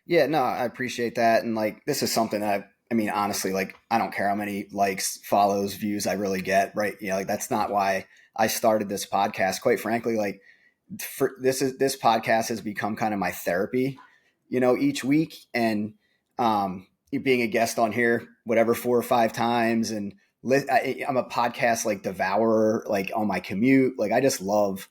Yeah, no, I appreciate that. And like, this is something that I mean, honestly, like, I don't care how many likes, follows, views I really get, right? Like, that's not why I started this podcast. Quite frankly, like, this podcast has become kind of my therapy, each week. And being a guest on here, whatever, 4 or 5 times, and I'm a podcast like devourer, like on my commute. Like, I just love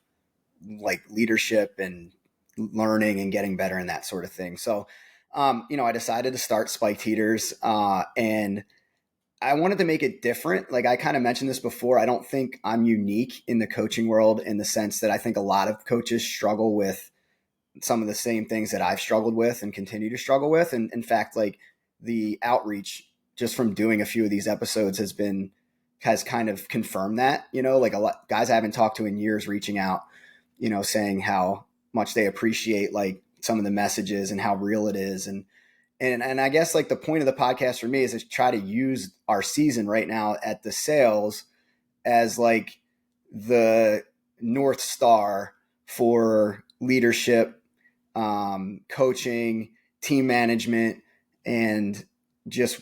like leadership and learning and getting better and that sort of thing. So, I decided to start Spiked Heaters, and I wanted to make it different. Like I kind of mentioned this before, I don't think I'm unique in the coaching world in the sense that I think a lot of coaches struggle with some of the same things that I've struggled with and continue to struggle with. And in fact, like the outreach just from doing a few of these episodes has kind of confirmed that, like a lot guys I haven't talked to in years reaching out, saying how much they appreciate like some of the messages and how real it is. And I guess like the point of the podcast for me is to try to use our season right now at DeSales as like the North Star for leadership, coaching, team management, and just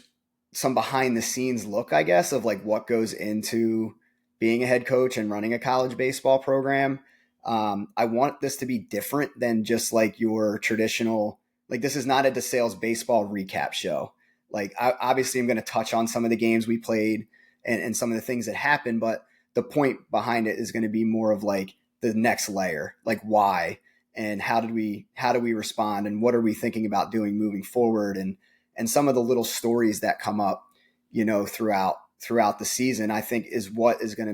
some behind the scenes look, I guess, of like what goes into being a head coach and running a college baseball program. I want this to be different than just like your traditional, like this is not a DeSales baseball recap show. Like obviously I'm going to touch on some of the games we played, and some of the things that happen. But the point behind it is going to be more of like the next layer, like why and how do we respond and what are we thinking about doing moving forward, and some of the little stories that come up, throughout the season, I think is what is going to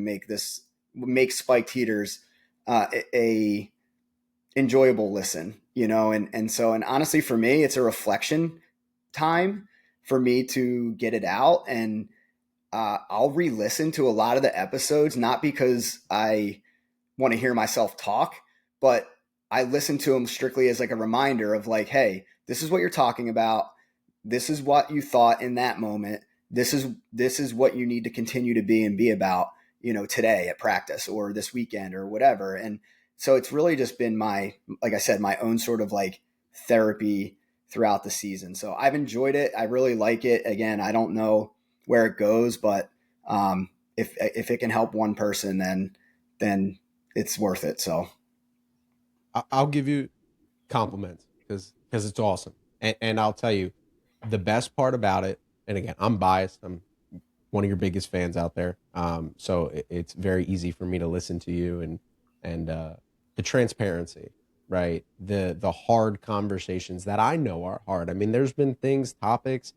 make Spiked Heaters a enjoyable listen, and honestly for me, it's a reflection time for me to get it out. And I'll re-listen to a lot of the episodes, not because I want to hear myself talk, but I listen to them strictly as like a reminder of like, hey, this is what you're talking about. This is what you thought in that moment. This is what you need to continue to be about, today at practice or this weekend or whatever. And so it's really just been like I said, my own sort of like therapy throughout the season. So I've enjoyed it. I really like it. Again, I don't know where it goes, but if it can help one person, then it's worth it. So I'll give you compliments because it's awesome, and I'll tell you the best part about it. And again, I'm biased. I'm one of your biggest fans out there, so it's very easy for me to listen to you and the transparency, right? The hard conversations that I know are hard. I mean, there's been topics,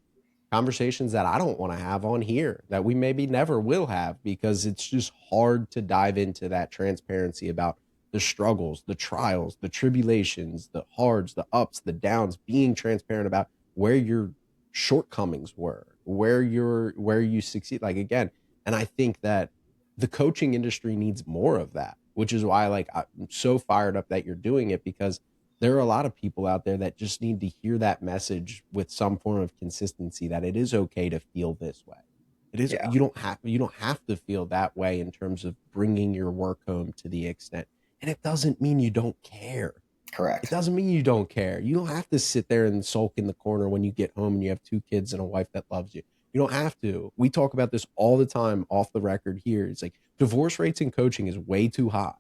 conversations that I don't want to have on here that we maybe never will have because it's just hard to dive into that transparency about the struggles, the trials, the tribulations, the hards, the ups, the downs, being transparent about where your shortcomings were, where you succeed. Like again, and I think that the coaching industry needs more of that, which is why like I'm so fired up that you're doing it, because there are a lot of people out there that just need to hear that message with some form of consistency that it is okay to feel this way. It is, yeah, you don't have to feel that way in terms of bringing your work home to the extent. And it doesn't mean you don't care. It correct. doesn't mean you don't care. You don't have to sit there and sulk in the corner when you get home and you have two kids and a wife that loves you. You don't have to. We talk about this all the time off the record here. It's like divorce rates in coaching is way too high.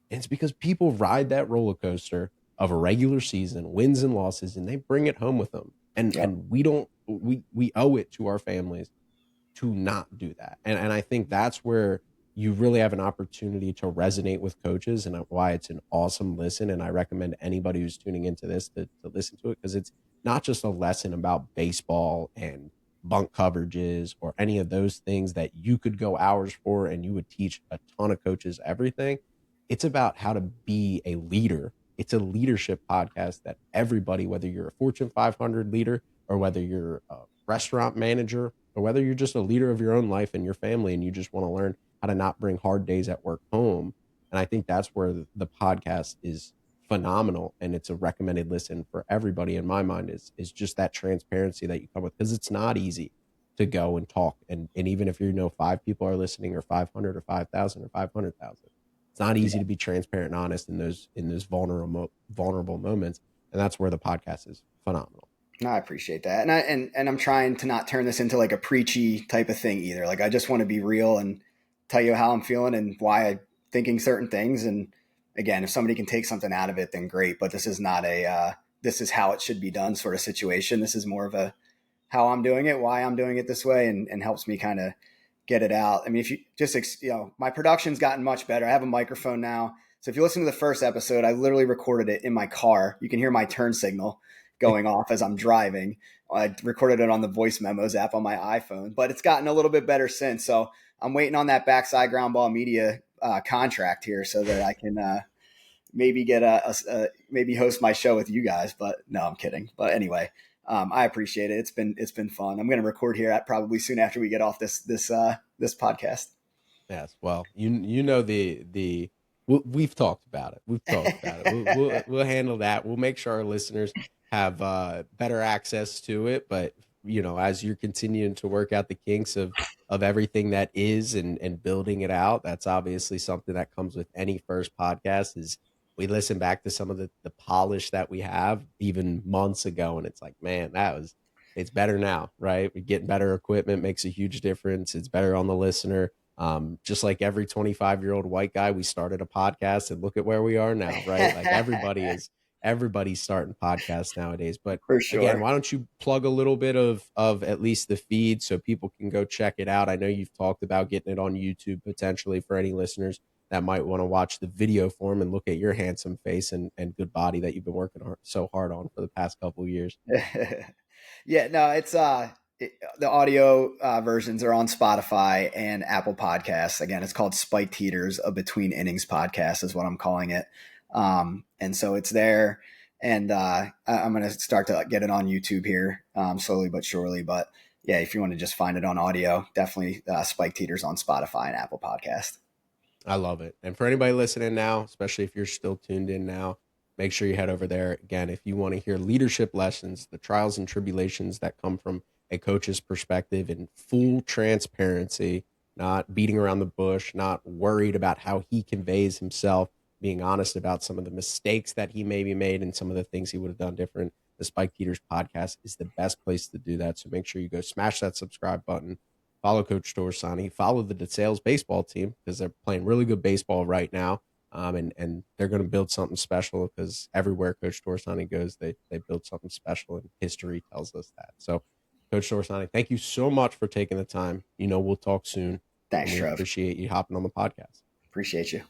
And it's because people ride that roller coaster of a regular season, wins and losses, and they bring it home with them. And Yep. we don't we owe it to our families to not do that. And I think that's where you really have an opportunity to resonate with coaches, and why it's an awesome listen. And I recommend anybody who's tuning into this to listen to it, because it's not just a lesson about baseball and bunk coverages or any of those things that you could go hours for and you would teach a ton of coaches everything. It's about how to be a leader. It's a leadership podcast that everybody, whether you're a Fortune 500 leader or whether you're a restaurant manager or whether you're just a leader of your own life and your family and you just want to learn how to not bring hard days at work home. And I think that's where the podcast is phenomenal, and it's a recommended listen for everybody in my mind, is just that transparency that you come with, because it's not easy to go and talk. And even if five people are listening or 500 or 5,000 or 500,000, it's not easy to be transparent and honest in those vulnerable moments. And that's where the podcast is phenomenal. No, I appreciate that. And I'm trying to not turn this into like a preachy type of thing either. Like I just want to be real and tell you how I'm feeling and why I'm thinking certain things. And again, if somebody can take something out of it, then great. But this is not this is how it should be done sort of situation. This is more of a how I'm doing it, why I'm doing it this way, and helps me kind of get it out. I mean, if you just, my production's gotten much better. I have a microphone now. So if you listen to the first episode, I literally recorded it in my car. You can hear my turn signal going off as I'm driving. I recorded it on the voice memos app on my iPhone, but it's gotten a little bit better since. So I'm waiting on that Backside Ground Ball Media contract here so that I can maybe get maybe host my show with you guys. But no, I'm kidding. But anyway, I appreciate it. It's been fun. I'm going to record here at probably soon after we get off this podcast. Yes. Well, we've talked about it. We've talked about it. We'll handle that. We'll make sure our listeners have better access to it. But as you're continuing to work out the kinks of everything that is and building it out, that's obviously something that comes with any first podcast. Is we listen back to some of the polish that we have even months ago, and it's like, man, it's better now, right? We're getting better equipment, makes a huge difference. It's better on the listener. Just like every 25-year-old white guy, we started a podcast and look at where we are now, right? Like everybody's starting podcasts nowadays. But For again, sure. why don't you plug a little bit of at least the feed so people can go check it out? I know you've talked about getting it on YouTube potentially for any listeners that might want to watch the video form and look at your handsome face and good body that you've been working so hard on for the past couple of years. Yeah, no, the audio versions are on Spotify and Apple Podcasts. Again, it's called Spiked Heaters, a Between Innings podcast is what I'm calling it. And so it's there, and I'm going to start to get it on YouTube here slowly but surely. But yeah, if you want to just find it on audio, definitely Spiked Heaters on Spotify and Apple Podcast. I love it. And for anybody listening now, especially if you're still tuned in now, make sure you head over there. Again, if you want to hear leadership lessons, the trials and tribulations that come from a coach's perspective in full transparency, not beating around the bush, not worried about how he conveys himself, being honest about some of the mistakes that he maybe made and some of the things he would have done different. The Spike Peters podcast is the best place to do that. So make sure you go smash that subscribe button. Follow Coach Torresani. Follow the DeSales baseball team because they're playing really good baseball right now. And they're going to build something special because everywhere Coach Torresani goes, they build something special, and history tells us that. So, Coach Torresani, thank you so much for taking the time. We'll talk soon, and Thanks, we Trev. appreciate you hopping on the podcast. Appreciate you.